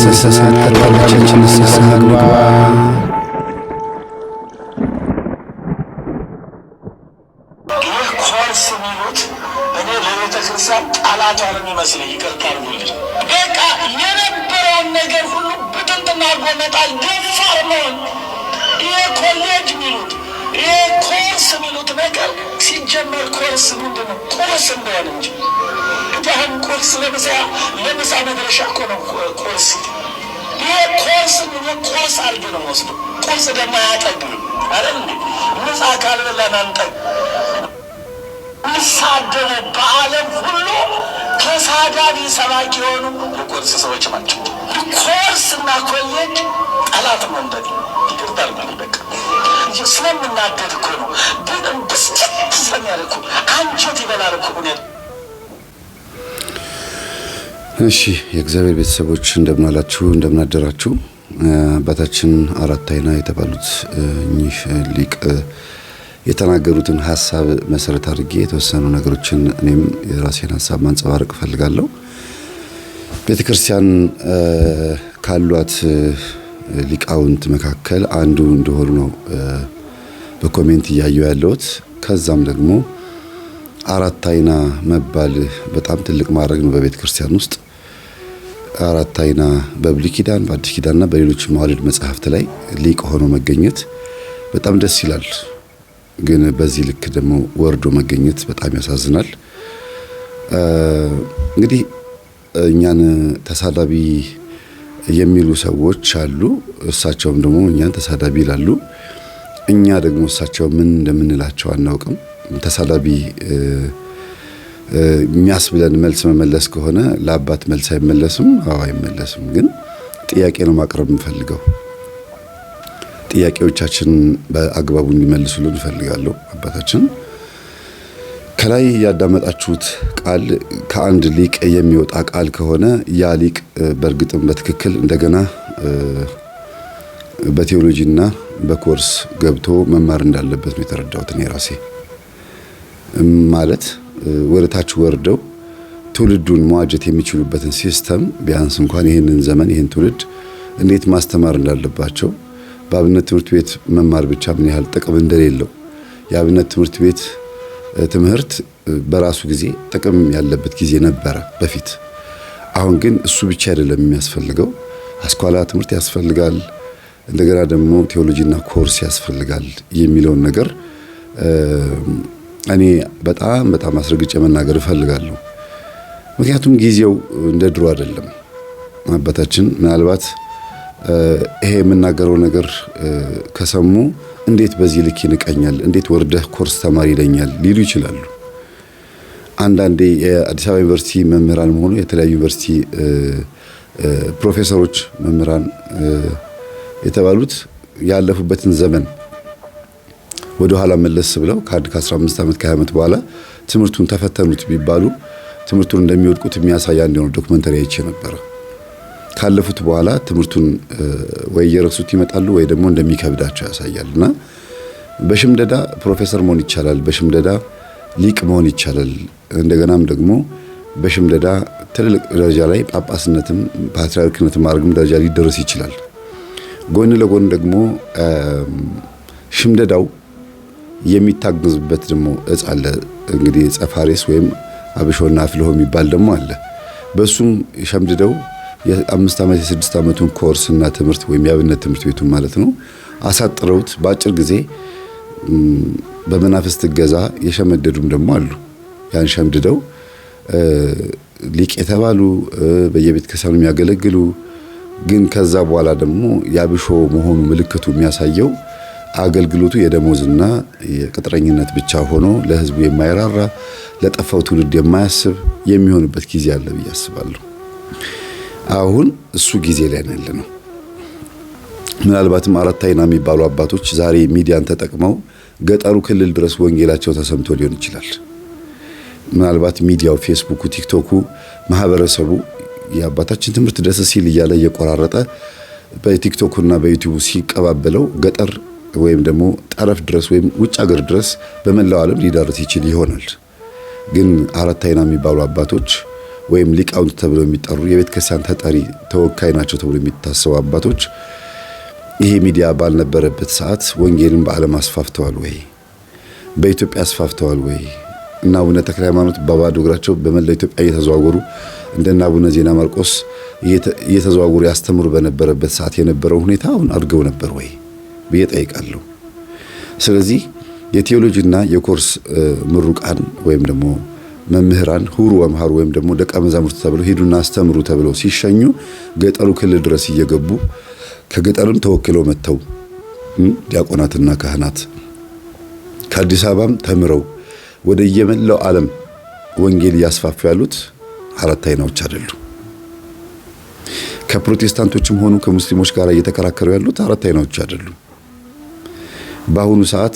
መንግሥተ ቀርባለች፣ ንስሐ ግባ። ኮርስ ሚሉት እኔ ለቤተ ክርስቲያን ጠላቷ ነው የሚመስለኝ። ይቅርታ አድርጉልኝ። በቃ የነበረውን ነገር ሁሉ ብትንትና አድርጎ መጣል፣ ደፋር መሆን። ይሄ ኮሌጅ ሚሉት ይሄ ኮርስ ሚሉት ነገር ሲጀመር ኮርስ ምንድን ነው? ቁርስ እንደሆነ እንጂ አሁን ቁርስ ለምሳ መድረሻ እኮ ነው ቁርስ። ይሄ ኮርስ ቁርስ አድርጌ ነው ወስዶ። ቁርስ ደግሞ አያጠግብም አይደል እንዴ? ምሳ ካልበላን አንጠግብ። የሚሳደቡ በዓለም ሁሉ ተሳዳቢ ሰባኪ የሆኑ የኮርስ ሰዎች ናቸው። ኮርስ እና ኮሌጅ ጠላት ነው። እንደኔ ይቅርታ አድርጉልኝ። በቃ ስለምናደድ እኮ ነው። በጣም ብስጭት ስለሚያደርግ አንጀት ይበላል እኮ ሁኔታ። እሺ የእግዚአብሔር ቤተሰቦች እንደምን አላችሁ? እንደምን አደራችሁ? አባታችን አራት አይና የተባሉት እኚህ ሊቅ የተናገሩትን ሐሳብ መሰረት አድርጌ የተወሰኑ ነገሮችን እኔም የራሴን ሐሳብ ማንጸባረቅ ፈልጋለሁ። ቤተክርስቲያን ካሏት ሊቃውንት መካከል አንዱ እንደሆኑ ነው በኮሜንት እያየሁ ያለሁት። ከዛም ደግሞ አራት አይና መባል በጣም ትልቅ ማድረግ ነው በቤተክርስቲያን ውስጥ። አራት አይና በብሉይ ኪዳን በአዲስ ኪዳንና በሌሎች መዋዕል መጻሕፍት ላይ ሊቅ ሆኖ መገኘት በጣም ደስ ይላል። ግን በዚህ ልክ ደግሞ ወርዶ መገኘት በጣም ያሳዝናል። እንግዲህ እኛን ተሳዳቢ የሚሉ ሰዎች አሉ። እሳቸውም ደግሞ እኛን ተሳዳቢ ይላሉ። እኛ ደግሞ እሳቸው ምን እንደምንላቸው አናውቅም። ተሳዳቢ የሚያስብለን መልስ መመለስ ከሆነ ለአባት መልስ አይመለስም። አዎ አይመለስም። ግን ጥያቄ ነው ማቅረብ የምፈልገው። ጥያቄዎቻችን በአግባቡ እንዲመልሱልን እንፈልጋለሁ። አባታችን ከላይ ያዳመጣችሁት ቃል ከአንድ ሊቅ የሚወጣ ቃል ከሆነ ያ ሊቅ በእርግጥም በትክክል እንደገና በቴዎሎጂና በኮርስ ገብቶ መማር እንዳለበት ነው የተረዳሁት እኔ ራሴ። ማለት ወደታች ወርደው ትውልዱን መዋጀት የሚችሉበትን ሲስተም ቢያንስ እንኳን ይህንን ዘመን ይህን ትውልድ እንዴት ማስተማር እንዳለባቸው በአብነት ትምህርት ቤት መማር ብቻ ምን ያህል ጥቅም እንደሌለው የአብነት ትምህርት ቤት ትምህርት በራሱ ጊዜ ጥቅም ያለበት ጊዜ ነበረ በፊት። አሁን ግን እሱ ብቻ አይደለም የሚያስፈልገው፣ አስኳላ ትምህርት ያስፈልጋል፣ እንደገና ደግሞ ቴዎሎጂና ኮርስ ያስፈልጋል የሚለውን ነገር እኔ በጣም አስረግጬ መናገር እፈልጋለሁ። ምክንያቱም ጊዜው እንደ ድሮ አይደለም። አባታችን ምናልባት ይሄ የምናገረው ነገር ከሰሙ እንዴት በዚህ ልክ ይንቀኛል፣ እንዴት ወርደህ ኮርስ ተማሪ ይለኛል ሊሉ ይችላሉ። አንዳንዴ የአዲስ አበባ ዩኒቨርሲቲ መምህራን መሆኑ የተለያዩ ዩኒቨርሲቲ ፕሮፌሰሮች መምህራን የተባሉት ያለፉበትን ዘመን ወደ ኋላ መለስ ብለው ከ15 ዓመት ከ20 ዓመት በኋላ ትምህርቱን ተፈተኑት ቢባሉ ትምህርቱን እንደሚወድቁት የሚያሳይ አንድ ነው ዶክመንተሪ አይቼ ነበር። ካለፉት በኋላ ትምህርቱን ወይ የረሱት ይመጣሉ ወይ ደግሞ እንደሚከብዳቸው ያሳያልና በሽምደዳ ፕሮፌሰር መሆን ይቻላል፣ በሽምደዳ ሊቅ መሆን ይቻላል። እንደገናም ደግሞ በሽምደዳ ትልቅ ደረጃ ላይ ጳጳስነትም ፓትርያርክነትም ማድረግም ደረጃ ሊደረስ ይችላል። ጎን ለጎን ደግሞ ሽምደዳው የሚታገዝበት ደግሞ እጽ አለ። እንግዲህ ጸፋሬስ ወይም አብሾና አፍልሆ የሚባል ደግሞ አለ። በሱም ሸምድደው የ5 ዓመት የ6 ዓመቱን ኮርስና ትምህርት ወይም የአብነት ትምህርት ቤቱን ማለት ነው አሳጥረውት በአጭር ጊዜ በመናፍስት ገዛ የሸመደዱም ደግሞ አሉ። ያን ሸምድደው ሊቅ የተባሉ በየቤተ ክርስቲያኑ የሚያገለግሉ ግን ከዛ በኋላ ደግሞ ያብሾ መሆኑ ምልክቱ የሚያሳየው አገልግሎቱ የደሞዝና የቅጥረኝነት ብቻ ሆኖ ለሕዝቡ የማይራራ ለጠፋው ትውልድ የማያስብ የሚሆንበት ጊዜ አለ ብዬ አስባለሁ። አሁን እሱ ጊዜ ላይ ነው። ምናልባትም አራት አይና የሚባሉ አባቶች ዛሬ ሚዲያን ተጠቅመው ገጠሩ ክልል ድረስ ወንጌላቸው ተሰምቶ ሊሆን ይችላል። ምናልባት ሚዲያው ፌስቡኩ፣ ቲክቶኩ ማህበረሰቡ የአባታችን ትምህርት ደስ ሲል እያለ እየቆራረጠ በቲክቶኩና በዩቲዩብ ሲቀባበለው ገጠር ወይም ደግሞ ጠረፍ ድረስ ወይም ውጭ ሀገር ድረስ በመላው ዓለም ሊዳረስ ይችል ይሆናል። ግን አራት አይና የሚባሉ አባቶች ወይም ሊቃውንት ተብለው የሚጠሩ የቤተ ክርስቲያን ተጠሪ ተወካይ ናቸው ተብለው የሚታሰቡ አባቶች ይሄ ሚዲያ ባልነበረበት ሰዓት ወንጌልን በዓለም አስፋፍተዋል ወይ? በኢትዮጵያ አስፋፍተዋል ወይ? እና አቡነ ተክለ ሃይማኖት በባዶ እግራቸው በመላው ኢትዮጵያ እየተዘዋወሩ እንደና አቡነ ዜና ማርቆስ እየተዘዋወሩ ያስተምሩ በነበረበት ሰዓት የነበረው ሁኔታ አሁን አድርገው ነበር ወይ ብዬ ጠይቃለሁ። ስለዚህ የቴዎሎጂና የኮርስ ምሩቃን ወይም ደግሞ መምህራን ሁሩ ወምሃሩ ወይም ደግሞ ደቀ መዛሙርት ተብለው ሄዱና አስተምሩ ተብለው ሲሸኙ ገጠሩ ክልል ድረስ እየገቡ ከገጠርም ተወክለው መጥተው ዲያቆናትና ካህናት ከአዲስ አበባም ተምረው ወደ የመላው ዓለም ወንጌል እያስፋፉ ያሉት አራት አይናዎች አይደሉም። ከፕሮቴስታንቶችም ሆኑ ከሙስሊሞች ጋር እየተከራከሩ ያሉት አራት አይናዎች አይደሉም። በአሁኑ ሰዓት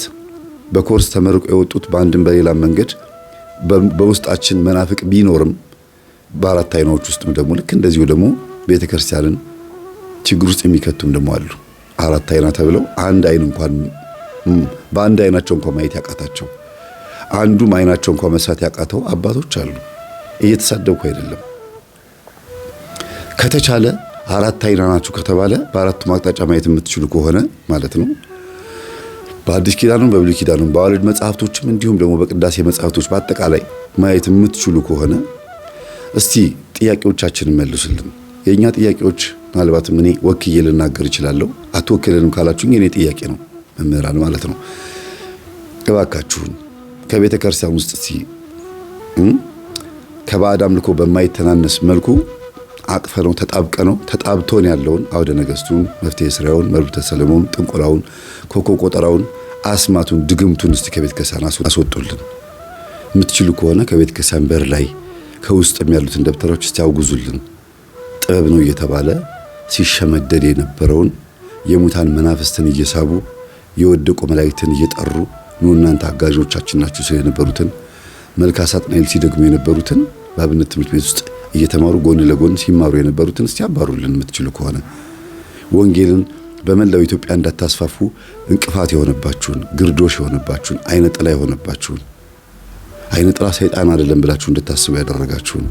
በኮርስ ተመርቀው የወጡት በአንድም በሌላ መንገድ በውስጣችን መናፍቅ ቢኖርም በአራት አይናዎች ውስጥም ደግሞ ልክ እንደዚሁ ደግሞ ቤተክርስቲያንን ችግር ውስጥ የሚከቱም ደግሞ አሉ። አራት አይና ተብለው አንድ አይን እንኳን በአንድ አይናቸው እንኳን ማየት ያቃታቸው አንዱም አይናቸው እንኳን መስራት ያቃተው አባቶች አሉ። እየተሳደብኩ አይደለም። ከተቻለ አራት አይና ናችሁ ከተባለ በአራቱም አቅጣጫ ማየት የምትችሉ ከሆነ ማለት ነው በአዲስ ኪዳኑም በብሉይ ኪዳኑም በአዋልድ መጽሐፍቶችም እንዲሁም ደግሞ በቅዳሴ መጽሐፍቶች በአጠቃላይ ማየት የምትችሉ ከሆነ እስቲ ጥያቄዎቻችንን መልሱልን። የኛ ጥያቄዎች ምናልባትም እኔ ወክዬ ልናገር እችላለሁ። አትወክልንም ካላችሁኝ የኔ ጥያቄ ነው መምህራን ማለት ነው። እባካችሁን ከቤተ ክርስቲያን ውስጥ እስቲ ከባዕድ አምልኮ በማይተናነስ መልኩ አቅፈ ነው ተጣብቶን ያለውን አውደ ነገስቱን መፍትሔ ሥራውን መርብተ ሰለሞን ጥንቆላውን ኮከብ ቆጠራውን አስማቱን ድግምቱን እስቲ ከቤተ ክርስቲያን አስወጡልን። የምትችሉ ከሆነ ከቤተ ክርስቲያን በር ላይ ከውስጥም ያሉትን ደብተሮች እስቲ አውጉዙልን። ጥበብ ነው እየተባለ ሲሸመደድ የነበረውን የሙታን መናፍስትን እየሳቡ የወደቁ መላእክትን እየጠሩ ነው እናንተ አጋዦቻችን ናችሁ ስለነበሩትን መልካ ሳጥናኤል ሲደግሙ የነበሩትን በአብነት ትምህርት ቤት ውስጥ እየተማሩ ጎን ለጎን ሲማሩ የነበሩትን እስቲ አባሩልን። የምትችሉ ከሆነ ወንጌልን በመላው ኢትዮጵያ እንዳታስፋፉ እንቅፋት የሆነባችሁን ግርዶሽ የሆነባችሁን አይነ ጥላ የሆነባችሁን አይነ ጥላ ሰይጣን አይደለም ብላችሁ እንድታስቡ ያደረጋችሁን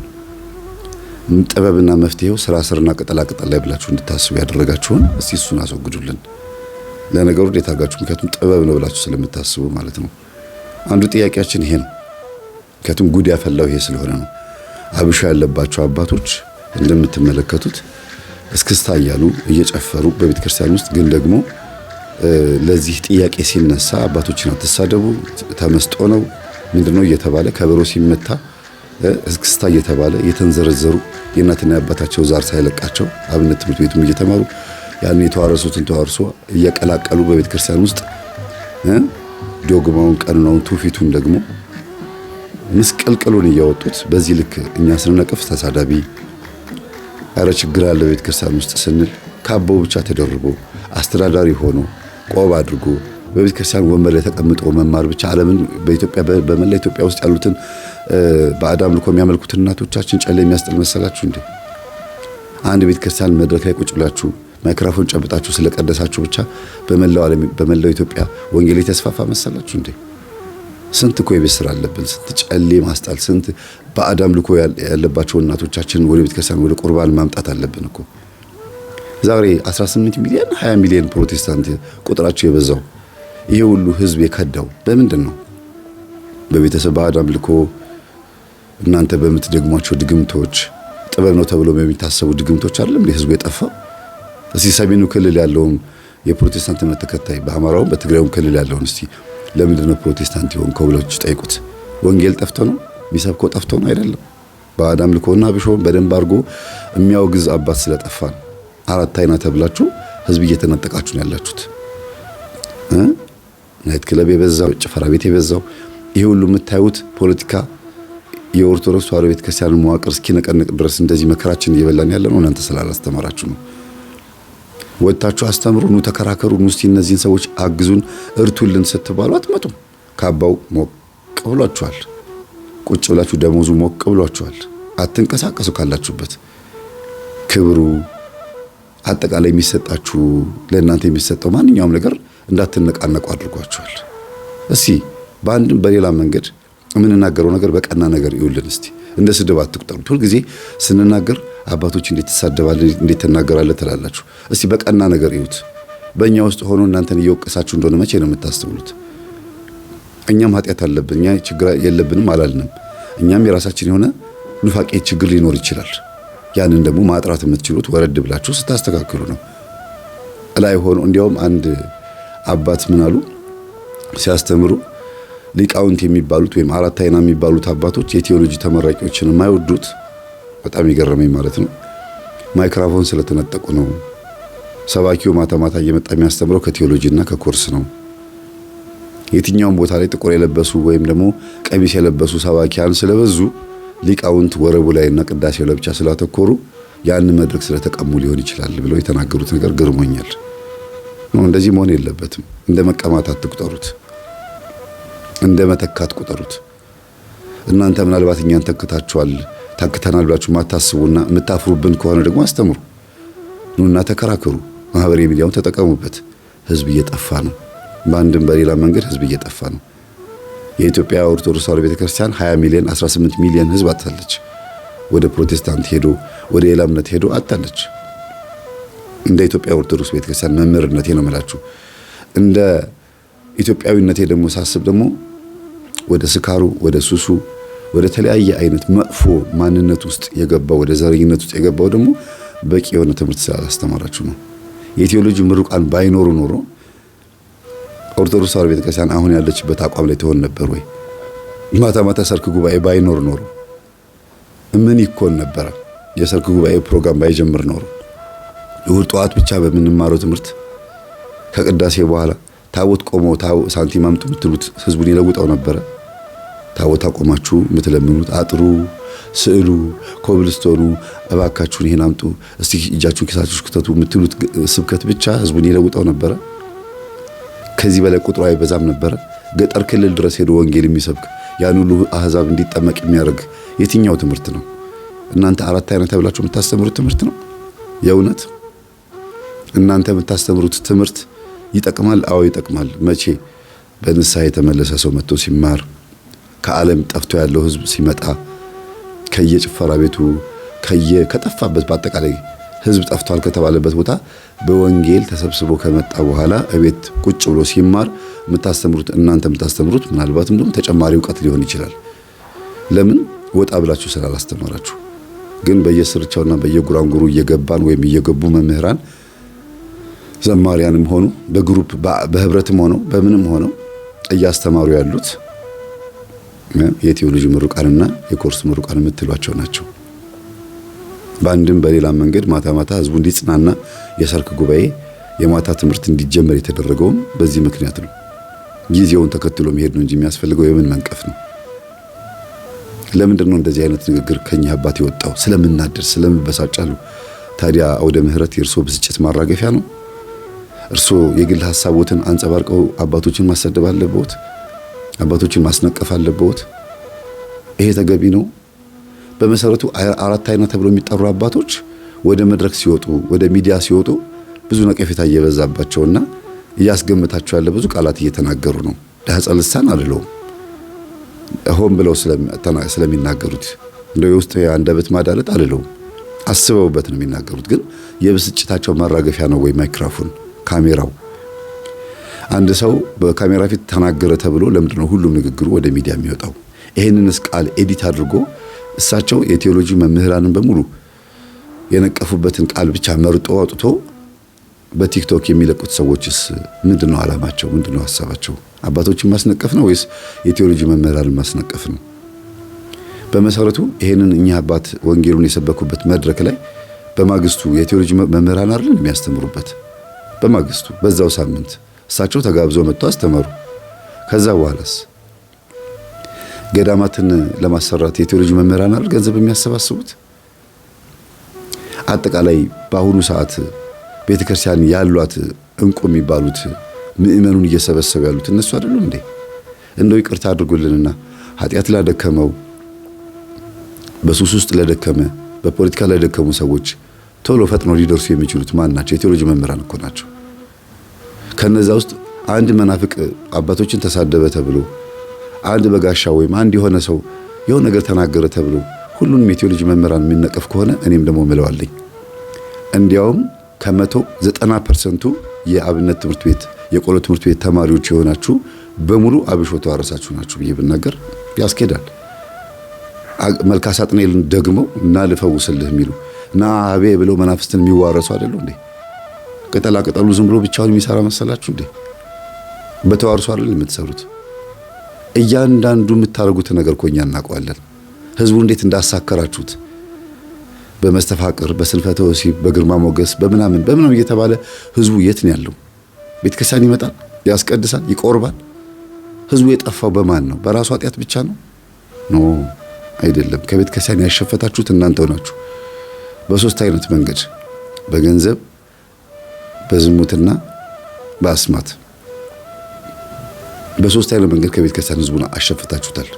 ጥበብና መፍትሄው ስራ ስርና ቅጠላ ቅጠል ላይ ብላችሁ እንድታስቡ ያደረጋችሁን እስቲ እሱን አስወግዱልን። ለነገሩ ደታጋችሁ ምክንያቱም ጥበብ ነው ብላችሁ ስለምታስቡ ማለት ነው። አንዱ ጥያቄያችን ይሄ ነው። ምክንያቱም ጉድ ያፈላው ይሄ ስለሆነ ነው። አብሻ ያለባቸው አባቶች እንደምትመለከቱት እስክስታ እያሉ እየጨፈሩ በቤተ ክርስቲያን ውስጥ ግን ደግሞ ለዚህ ጥያቄ ሲነሳ አባቶችን አትሳደቡ ተመስጦ ነው ምንድነው እየተባለ ከበሮ ሲመታ እስክስታ እየተባለ እየተንዘረዘሩ የእናትና የአባታቸው ዛር ሳይለቃቸው አብነት ትምህርት ቤቱም እየተማሩ ያን የተዋረሱትን ተዋርሶ እየቀላቀሉ በቤተ ክርስቲያን ውስጥ ዶግማውን ቀኖናውን ትውፊቱን ደግሞ ምስቅልቅሉን እያወጡት በዚህ ልክ እኛ ስንነቅፍ ተሳዳቢ አረ ችግር አለ ቤተ ክርስቲያን ውስጥ ስንል ካባው ብቻ ተደርቦ አስተዳዳሪ ሆኖ ቆብ አድርጎ በቤተ ክርስቲያን ወንበር ላይ ተቀምጦ መማር ብቻ ዓለምን በኢትዮጵያ በመላ ኢትዮጵያ ውስጥ ያሉትን በአዳም ልኮ የሚያመልኩትን እናቶቻችን ጨለ የሚያስጥል መሰላችሁ እንዴ? አንድ ቤተ ክርስቲያን መድረክ ላይ ቁጭ ብላችሁ ማይክሮፎን ጨብጣችሁ ስለቀደሳችሁ ብቻ በመላው ዓለም በመላው ኢትዮጵያ ወንጌል የተስፋፋ መሰላችሁ እንዴ? ስንት እኮ የቤት ስራ አለብን። ስንት ጨሌ ማስጣል፣ ስንት በአዳም ልኮ ያለባቸው እናቶቻችን ወደ ቤተ ክርስቲያን ወደ ቁርባን ማምጣት አለብን እኮ። ዛሬ 18 ሚሊዮን 20 ሚሊዮን ፕሮቴስታንት ቁጥራቸው የበዛው ይሄ ሁሉ ህዝብ የከዳው በምንድን ነው? በቤተሰብ በአዳም ልኮ እናንተ በምትደግሟቸው ድግምቶች ጥበብ ነው ተብሎ የሚታሰቡ ድግምቶች አይደለም ህዝቡ የጠፋው። እስቲ ሰሜኑ ክልል ያለውን የፕሮቴስታንት እምነት ተከታይ በአማራውም በትግራዩም ክልል ያለውን እስቲ ለምንድን ነው ፕሮቴስታንት የሆንከው ብላችሁ ጠይቁት። ወንጌል ጠፍቶ ነው? የሚሰብከው ጠፍቶ ነው? አይደለም። በአዳም ልኮና ብሾም በደንብ አድርጎ የሚያወግዝ አባት ስለጠፋ ነው። አራት አይና ተብላችሁ ህዝብ እየተነጠቃችሁ ነው ያላችሁት። ናይት ክለብ የበዛው ጭፈራ ቤት የበዛው ይሄ ሁሉ የምታዩት ፖለቲካ የኦርቶዶክስ ተዋሕዶ ቤተክርስቲያን መዋቅር እስኪነቀነቅ ድረስ እንደዚህ መከራችን እየበላን ያለ ነው እናንተ ስላላስተማራችሁ ነው። ወጣችሁ አስተምሩ፣ ኑ ተከራከሩ፣ ኑ እስቲ እነዚህን ሰዎች አግዙን እርቱልን ስትባሉ አትመጡም። ካባው ሞቅ ብሏችኋል። ቁጭ ብላችሁ ደሞዙ ሞቅ ብሏችኋል። አትንቀሳቀሱ ካላችሁበት። ክብሩ አጠቃላይ የሚሰጣችሁ ለእናንተ የሚሰጠው ማንኛውም ነገር እንዳትነቃነቁ አድርጓችኋል። እስቲ በአንድም በሌላ መንገድ የምንናገረው ነገር በቀና ነገር ይውልን። እስቲ እንደ ስድብ አትቁጠሩት። ሁልጊዜ ስንናገር አባቶች እንዴት ትሳደባለህ እንዴት ትናገራለህ ትላላችሁ። እስቲ በቀና ነገር ይዩት። በእኛ ውስጥ ሆኖ እናንተን እየወቀሳችሁ እንደሆነ መቼ ነው የምታስተውሉት? እኛም ኃጢአት አለብን፣ እኛ ችግር የለብንም አላልንም። እኛም የራሳችን የሆነ ኑፋቄ ችግር ሊኖር ይችላል። ያንን ደግሞ ማጥራት የምትችሉት ወረድ ብላችሁ ስታስተካክሉ ነው። ላይ ሆኖ እንዲያውም አንድ አባት ምን አሉ ሲያስተምሩ፣ ሊቃውንት የሚባሉት ወይም አራት አይና የሚባሉት አባቶች የቴዎሎጂ ተመራቂዎችን የማይወዱት በጣም ይገርመኝ ማለት ነው፣ ማይክሮፎን ስለተነጠቁ ነው። ሰባኪው ማታ ማታ እየመጣ የሚያስተምረው ከቴዎሎጂና ከኮርስ ነው። የትኛውም ቦታ ላይ ጥቁር የለበሱ ወይም ደግሞ ቀሚስ የለበሱ ሰባኪያን ስለበዙ ሊቃውንት ወረቡ ላይና ቅዳሴው ላይ ብቻ ስላተኮሩ ያን መድረክ ስለተቀሙ ሊሆን ይችላል ብለው የተናገሩት ነገር ገርሞኛል። እንደዚህ መሆን የለበትም። እንደ መቀማት አትቁጠሩት፣ እንደ መተካት ቁጠሩት። እናንተ ምናልባት እኛን ታክተናል ብላችሁ ማታስቡና የምታፍሩብን ከሆነ ደግሞ አስተምሩ፣ ኑና ተከራከሩ፣ ማህበራዊ ሚዲያውን ተጠቀሙበት። ህዝብ እየጠፋ ነው። በአንድም በሌላ መንገድ ህዝብ እየጠፋ ነው። የኢትዮጵያ ኦርቶዶክስ ተዋሕዶ ቤተክርስቲያን 20 ሚሊዮን 18 ሚሊዮን ህዝብ አጣለች። ወደ ፕሮቴስታንት ሄዶ ወደ ሌላ እምነት ሄዶ አጣለች። እንደ ኢትዮጵያ ኦርቶዶክስ ቤተክርስቲያን መምህርነቴ ነው የምላችሁ። እንደ ኢትዮጵያዊነቴ ደግሞ ሳስብ ደግሞ ወደ ስካሩ፣ ወደ ሱሱ፣ ወደ ተለያየ አይነት መጥፎ ማንነት ውስጥ የገባው ወደ ዘረኝነት ውስጥ የገባው ደግሞ በቂ የሆነ ትምህርት ስላላስተማራችሁ ነው። የቴዎሎጂ ምሩቃን ባይኖሩ ኖሮ ኦርቶዶክስ ተዋሕዶ ቤተክርስቲያን አሁን ያለችበት አቋም ላይ ትሆን ነበር ወይ? ማታ ማታ ሰርክ ጉባኤ ባይኖር ኖሮ ምን ይኮን ነበረ? የሰርክ ጉባኤ ፕሮግራም ባይጀምር ኖሮ እሑድ ጠዋት ብቻ በምንማረው ትምህርት ከቅዳሴ በኋላ ታቦት ቆመው ሳንቲም አምጡ የምትሉት ህዝቡን ይለውጠው ነበረ? ታቦት አቆማችሁ የምትለምኑት አጥሩ፣ ስዕሉ፣ ኮብልስቶኑ እባካችሁን ይሄን አምጡ እስቲ እጃችሁን ኪሳችሁ ክተቱ የምትሉት ስብከት ብቻ ህዝቡን ይለውጠው ነበረ? ከዚህ በላይ ቁጥሩ አይበዛም ነበረ? ገጠር ክልል ድረስ ሄዶ ወንጌል የሚሰብክ ያን ሁሉ አህዛብ እንዲጠመቅ የሚያደርግ የትኛው ትምህርት ነው? እናንተ አራት አይነት ተብላችሁ የምታስተምሩት ትምህርት ነው? የእውነት እናንተ የምታስተምሩት ትምህርት ይጠቅማል? አዎ ይጠቅማል። መቼ? በንስሐ የተመለሰ ሰው መጥቶ ሲማር፣ ከዓለም ጠፍቶ ያለው ህዝብ ሲመጣ፣ ከየጭፈራ ቤቱ ከጠፋበት በአጠቃላይ ህዝብ ጠፍቷል ከተባለበት ቦታ በወንጌል ተሰብስቦ ከመጣ በኋላ እቤት ቁጭ ብሎ ሲማር የምታስተምሩት እናንተ የምታስተምሩት ምናልባትም ደግሞ ተጨማሪ ዕውቀት ሊሆን ይችላል። ለምን? ወጣ ብላችሁ ስላላስተማራችሁ። ግን በየስርቻውና በየጉራንጉሩ እየገባን ወይም እየገቡ መምህራን ዘማሪያንም ሆኑ በግሩፕ በህብረትም ሆነው በምንም ሆነው እያስተማሩ ያሉት የቴዎሎጂ ምሩቃንና የኮርስ ምሩቃን የምትሏቸው ናቸው። በአንድም በሌላ መንገድ ማታ ማታ ህዝቡ እንዲጽናና የሰርክ ጉባኤ የማታ ትምህርት እንዲጀመር የተደረገውም በዚህ ምክንያት ነው። ጊዜውን ተከትሎ መሄድ ነው እንጂ የሚያስፈልገው የምን መንቀፍ ነው? ለምንድን ነው እንደዚህ አይነት ንግግር ከኛ አባት የወጣው? ስለምናደር ስለምበሳጫሉ። ታዲያ አውደ ምህረት የእርሶ ብስጭት ማራገፊያ ነው? እርሶ የግል ሐሳቦትን አንጸባርቀው አባቶችን ማሰደብ አለበት? አባቶችን ማስነቀፍ አለበት? ይሄ ተገቢ ነው? በመሰረቱ አራት አይና ተብሎ የሚጠሩ አባቶች ወደ መድረክ ሲወጡ ወደ ሚዲያ ሲወጡ ብዙ ነቀፌታ እየበዛባቸውና እያስገምታቸው ያለ ብዙ ቃላት እየተናገሩ ነው። ለሕፀ ልሳን አይደለም ሆን ብለው ስለሚናገሩት እንደው የውስጥ አንደበት ማዳለጥ አይደለም፣ አስበውበት ነው የሚናገሩት። ግን የብስጭታቸው ማራገፊያ ነው ወይ ማይክሮፎን ካሜራው? አንድ ሰው በካሜራ ፊት ተናገረ ተብሎ ለምንድን ነው ሁሉም ንግግሩ ወደ ሚዲያ የሚወጣው? ይሄንንስ ቃል ኤዲት አድርጎ እሳቸው የቴዎሎጂ መምህራንን በሙሉ የነቀፉበትን ቃል ብቻ መርጦ አውጥቶ በቲክቶክ የሚለቁት ሰዎችስ ምንድነው ዓላማቸው? ምንድነው ሐሳባቸው? አባቶችን ማስነቀፍ ነው ወይስ የቴዎሎጂ መምህራንን ማስነቀፍ ነው? በመሰረቱ ይሄንን እኛ አባት ወንጌሉን የሰበኩበት መድረክ ላይ በማግስቱ የቴዎሎጂ መምህራን አይደል የሚያስተምሩበት? በማግስቱ በዛው ሳምንት እሳቸው ተጋብዘው መጥተው አስተማሩ። ከዛ በኋላስ ገዳማትን ለማሰራት የቴዎሎጂ መምህራን አይደል ገንዘብ የሚያሰባስቡት? አጠቃላይ በአሁኑ ሰዓት ቤተክርስቲያን ያሏት እንቁ የሚባሉት ምእመኑን እየሰበሰቡ ያሉት እነሱ አይደሉም እንዴ? እንደው ይቅርታ አድርጉልንና ኃጢአት ላደከመው፣ በሱስ ውስጥ ለደከመ፣ በፖለቲካ ለደከሙ ሰዎች ቶሎ ፈጥኖ ሊደርሱ የሚችሉት ማን ናቸው? የቴዎሎጂ መምህራን እኮ ናቸው። ከነዛ ውስጥ አንድ መናፍቅ አባቶችን ተሳደበ ተብሎ አንድ በጋሻ ወይም አንድ የሆነ ሰው የሆነ ነገር ተናገረ ተብሎ ሁሉንም የቴዎሎጂ መምህራን የሚነቀፍ ከሆነ እኔም ደግሞ ምለዋለኝ እንዲያውም ከ190% የአብነት ትምህርት ቤት የቆሎ ትምህርት ቤት ተማሪዎች የሆናችሁ በሙሉ አብሾ ተዋረሳችሁ ናችሁ ብዬ ብናገር ያስኬዳል። መልካ ሳጥናኤልን ደግሞ እና ልፈውስልህ የሚሉ እና አቤ ብለው መናፍስትን የሚዋረሱ አይደሉ እንዴ? ቅጠላ ቅጠሉ ዝም ብሎ ብቻውን የሚሰራ መሰላችሁ እንዴ? በተዋርሶ አይደል የምትሰሩት? እያንዳንዱ የምታደርጉት ነገር እኮ እኛ እናውቀዋለን። ህዝቡ እንዴት እንዳሳከራችሁት በመስተፋቅር በስንፈተ ወሲብ በግርማ ሞገስ በምናምን እየተባለ ህዝቡ የት ነው ያለው? ቤተክርስቲያን ይመጣል፣ ያስቀድሳል፣ ይቆርባል። ህዝቡ የጠፋው በማን ነው? በራሱ ኃጢአት ብቻ ነው? ኖ አይደለም። ከቤተክርስቲያን ያሸፈታችሁት እናንተው ናችሁ። በሶስት አይነት መንገድ፣ በገንዘብ በዝሙትና በአስማት፣ በሶስት አይነት መንገድ ከቤተክርስቲያን ህዝቡን አሸፈታችሁታል።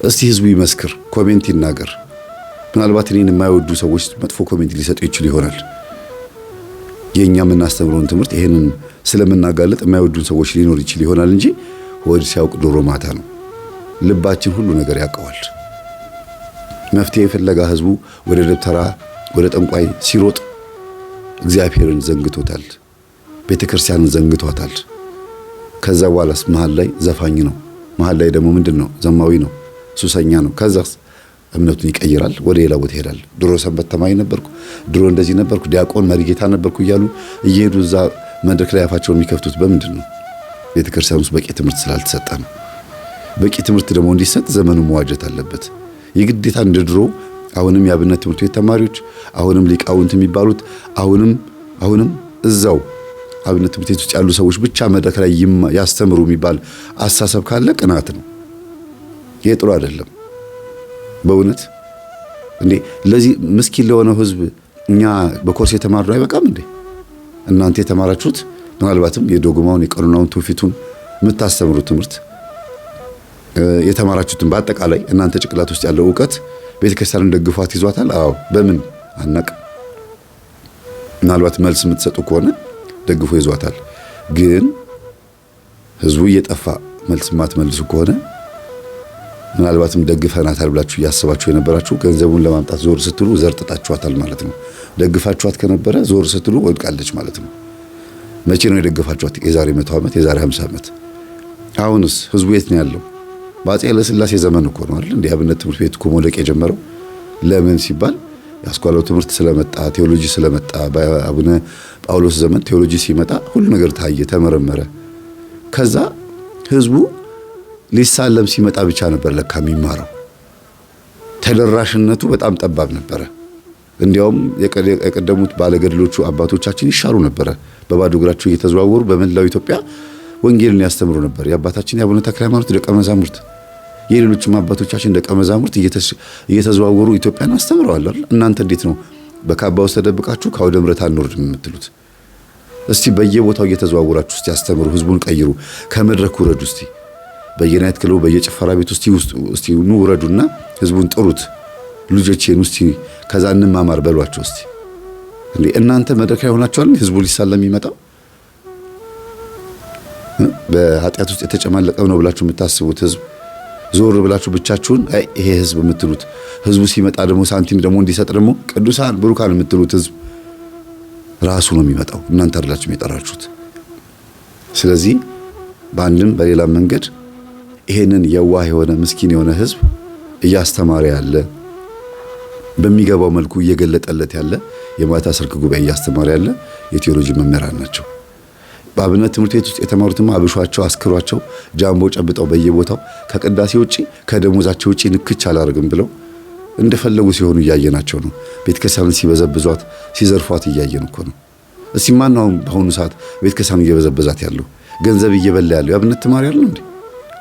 እስቲ ህዝቡ ይመስክር፣ ኮሜንት ይናገር። ምናልባት እኔን የማይወዱ ሰዎች መጥፎ ኮሜንት ሊሰጡ ይችሉ ይሆናል። የኛ የምናስተምረውን ትምህርት ይሄንን ስለምናጋለጥ የማይወዱን ሰዎች ሊኖር ይችል ይሆናል እንጂ ሆድ ሲያውቅ ዶሮ ማታ ነው። ልባችን ሁሉ ነገር ያውቀዋል። መፍትሄ ፍለጋ ህዝቡ ወደ ደብተራ ወደ ጠንቋይ ሲሮጥ እግዚአብሔርን ዘንግቶታል፣ ቤተክርስቲያንን ዘንግቷታል። ከዛ በኋላስ መሃል ላይ ዘፋኝ ነው፣ መሃል ላይ ደግሞ ምንድነው? ዘማዊ ነው፣ ሱሰኛ ነው። ከዛስ እምነቱን ይቀይራል፣ ወደ ሌላ ቦታ ይሄዳል። ድሮ ሰንበት ተማሪ ነበርኩ፣ ድሮ እንደዚህ ነበርኩ፣ ዲያቆን መሪጌታ ነበርኩ እያሉ እየሄዱ እዛ መድረክ ላይ አፋቸውን የሚከፍቱት በምንድን ነው? ቤተክርስቲያን ውስጥ በቂ ትምህርት ስላልተሰጠ ነው። በቂ ትምህርት ደግሞ እንዲሰጥ ዘመኑ መዋጀት አለበት። የግዴታ እንደ ድሮ አሁንም የአብነት ትምህርት ቤት ተማሪዎች አሁንም ሊቃውንት የሚባሉት አሁንም እዛው አብነት ትምህርት ቤት ውስጥ ያሉ ሰዎች ብቻ መድረክ ላይ ያስተምሩ የሚባል አሳሰብ ካለ ቅናት ነው። ይሄ ጥሩ አይደለም። በእውነት እንዴ ለዚህ ምስኪን ለሆነው ህዝብ እኛ በኮርስ የተማርነው አይበቃም እንዴ? እናንተ የተማራችሁት ምናልባትም የዶግማውን የቀኖናውን ትውፊቱን የምታስተምሩት ትምህርት የተማራችሁትን በአጠቃላይ እናንተ ጭቅላት ውስጥ ያለው ዕውቀት ቤተክርስቲያንን ደግፏት ይዟታል? አዎ። በምን አናቅ? ምናልባት መልስ የምትሰጡ ከሆነ ደግፎ ይዟታል። ግን ህዝቡ እየጠፋ መልስ ማትመልሱ ከሆነ ምናልባትም ደግፈናታል ብላችሁ እያሰባችሁ የነበራችሁ ገንዘቡን ለማምጣት ዞር ስትሉ ዘርጥጣችኋታል ማለት ነው። ደግፋችኋት ከነበረ ዞር ስትሉ ወድቃለች ማለት ነው። መቼ ነው የደገፋችኋት? የዛሬ 100 ዓመት የዛሬ 50 ዓመት። አሁንስ ህዝቡ የት ነው ያለው? በአፄ ኃይለሥላሴ ዘመን እኮ ነው አይደል? እንደ አብነት ትምህርት ቤት እኮ መውደቅ የጀመረው። ለምን ሲባል ያስኳላው ትምህርት ስለመጣ ቴዎሎጂ ስለመጣ። በአቡነ ጳውሎስ ዘመን ቴዎሎጂ ሲመጣ ሁሉ ነገር ታየ፣ ተመረመረ። ከዛ ህዝቡ ሊሳለም ሲመጣ ብቻ ነበር ለካ የሚማረው። ተደራሽነቱ በጣም ጠባብ ነበረ። እንዲያውም የቀደሙት ባለገድሎቹ አባቶቻችን ይሻሉ ነበረ። በባዶ እግራቸው እየተዘዋወሩ በመላው ኢትዮጵያ ወንጌልን ያስተምሩ ነበር። የአባታችን የአቡነ ተክለ ሃይማኖት ደቀ መዛሙርት፣ የሌሎችም አባቶቻችን ደቀ መዛሙርት እየተዘዋወሩ ኢትዮጵያን አስተምረዋል አይደል? እናንተ እንዴት ነው በካባ ውስጥ ተደብቃችሁ ከአውደ ምሕረት አንወርድም የምትሉት? እስቲ በየቦታው እየተዘዋወራችሁ እስቲ አስተምሩ፣ ህዝቡን ቀይሩ፣ ከመድረክ ውረዱ። እስቲ በየናይት ክለቡ በየጭፈራ ቤት እስቲ ኑ ውረዱና ህዝቡን ጥሩት። ልጆቼን እስቲ ከዛ እንማማር በሏቸው። እስቲ እንዴ እናንተ መድረክ ላይ ሆናችኋል። ህዝቡ ሊሳለም የሚመጣው በኃጢአት ውስጥ የተጨማለቀው ነው ብላችሁ የምታስቡት ህዝብ ዞር ብላችሁ ብቻችሁን ይሄ ህዝብ የምትሉት ህዝቡ ሲመጣ ደግሞ ሳንቲም ደግሞ እንዲሰጥ ደግሞ ቅዱሳን ብሩካን የምትሉት ህዝብ ራሱ ነው የሚመጣው። እናንተ አይደላችሁም የጠራችሁት። ስለዚህ በአንድም በሌላ መንገድ ይሄንን የዋህ የሆነ ምስኪን የሆነ ህዝብ እያስተማረ ያለ በሚገባው መልኩ እየገለጠለት ያለ የማታ ስርክ ጉባኤ እያስተማረ ያለ የቴዎሎጂ መምህራን ናቸው። በአብነት ትምህርት ቤት ውስጥ የተማሩትማ አብሿቸው አስክሯቸው ጃምቦ ጨብጠው በየቦታው ከቅዳሴ ውጪ ከደሞዛቸው ውጪ ንክች አላደርግም ብለው እንደፈለጉ ሲሆኑ እያየናቸው ነው። ቤተክርስቲያንን ሲበዘብዟት ሲዘርፏት እያየን እኮ ነው። እስቲ ማን ነው በአሁኑ ሰዓት ቤተክርስቲያንን እየበዘበዛት ያለው ገንዘብ እየበላ ያለው? የአብነት ተማሪ አይደል እንዴ?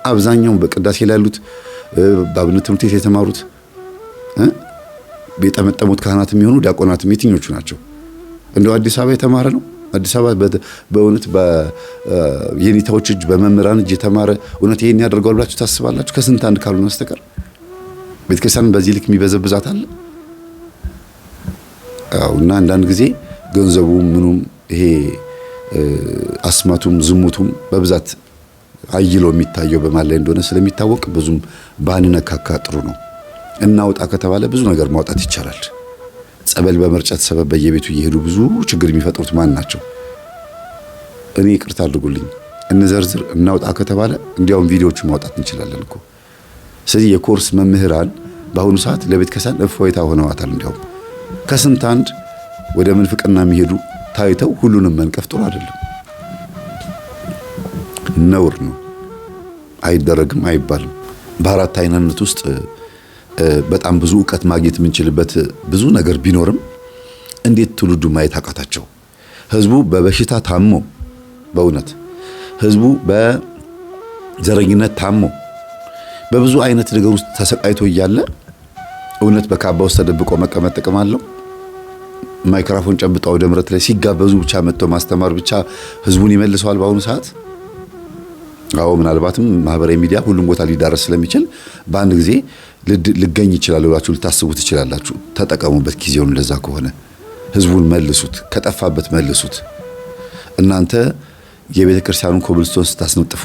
አብዛኛውን በቅዳሴ ላይ ያሉት በአብነት ትምህርት ቤት የተማሩት የጠመጠሙት ካህናት የሚሆኑ ዲያቆናትም የትኞቹ ናቸው? እንደው አዲስ አበባ የተማረ ነው? አዲስ አበባ በእውነት በየኔታዎች እጅ በመምህራን እጅ የተማረ እውነት ይሄን ያደርጋል ብላችሁ ታስባላችሁ? ከስንት አንድ ካልሆነ በስተቀር ቤተክርስቲያንን በዚህ ልክ የሚበዘብዛት አለ? እና አንዳንድ ጊዜ ገንዘቡ ምኑም ይሄ አስማቱም ዝሙቱም በብዛት አይሎ የሚታየው በማን ላይ እንደሆነ ስለሚታወቅ ብዙም ባንነካካ ጥሩ ነው። እናውጣ ከተባለ ብዙ ነገር ማውጣት ይቻላል። ጸበል በመርጨት ሰበብ በየቤቱ እየሄዱ ብዙ ችግር የሚፈጥሩት ማን ናቸው? እኔ ይቅርታ አድርጉልኝ እንዘርዝር እናውጣ ከተባለ እንዲያውም ቪዲዮዎቹ ማውጣት እንችላለን እኮ። ስለዚህ የኮርስ መምህራን በአሁኑ ሰዓት ለቤተ ክርስቲያን እፎይታ ሆነዋታል። እንዲያውም ከስንት አንድ ወደ ምንፍቅና የሚሄዱ ታይተው ሁሉንም መንቀፍ ጥሩ አይደለም፣ ነውር ነው፣ አይደረግም፣ አይባልም። በአራት አይናነት ውስጥ በጣም ብዙ ዕውቀት ማግኘት የምንችልበት ብዙ ነገር ቢኖርም እንዴት ትውልዱ ማየት አቃታቸው? ህዝቡ በበሽታ ታሞ፣ በእውነት ህዝቡ በዘረኝነት ታሞ በብዙ አይነት ነገር ውስጥ ተሰቃይቶ እያለ እውነት በካባ ውስጥ ተደብቆ መቀመጥ ጥቅም አለው? ማይክሮፎን ጨብጠው ወደ ምረት ላይ ሲጋበዙ ብቻ መጥቶ ማስተማር ብቻ ህዝቡን ይመልሰዋል በአሁኑ ሰዓት? አዎ ምናልባትም ማህበራዊ ሚዲያ ሁሉም ቦታ ሊዳረስ ስለሚችል በአንድ ጊዜ ልገኝ ይችላል ብላችሁ ልታስቡ ትችላላችሁ። ተጠቀሙበት ጊዜውን። እንደዛ ከሆነ ህዝቡን መልሱት፣ ከጠፋበት መልሱት። እናንተ የቤተ ክርስቲያኑን ኮብልስቶን ስታስነጥፉ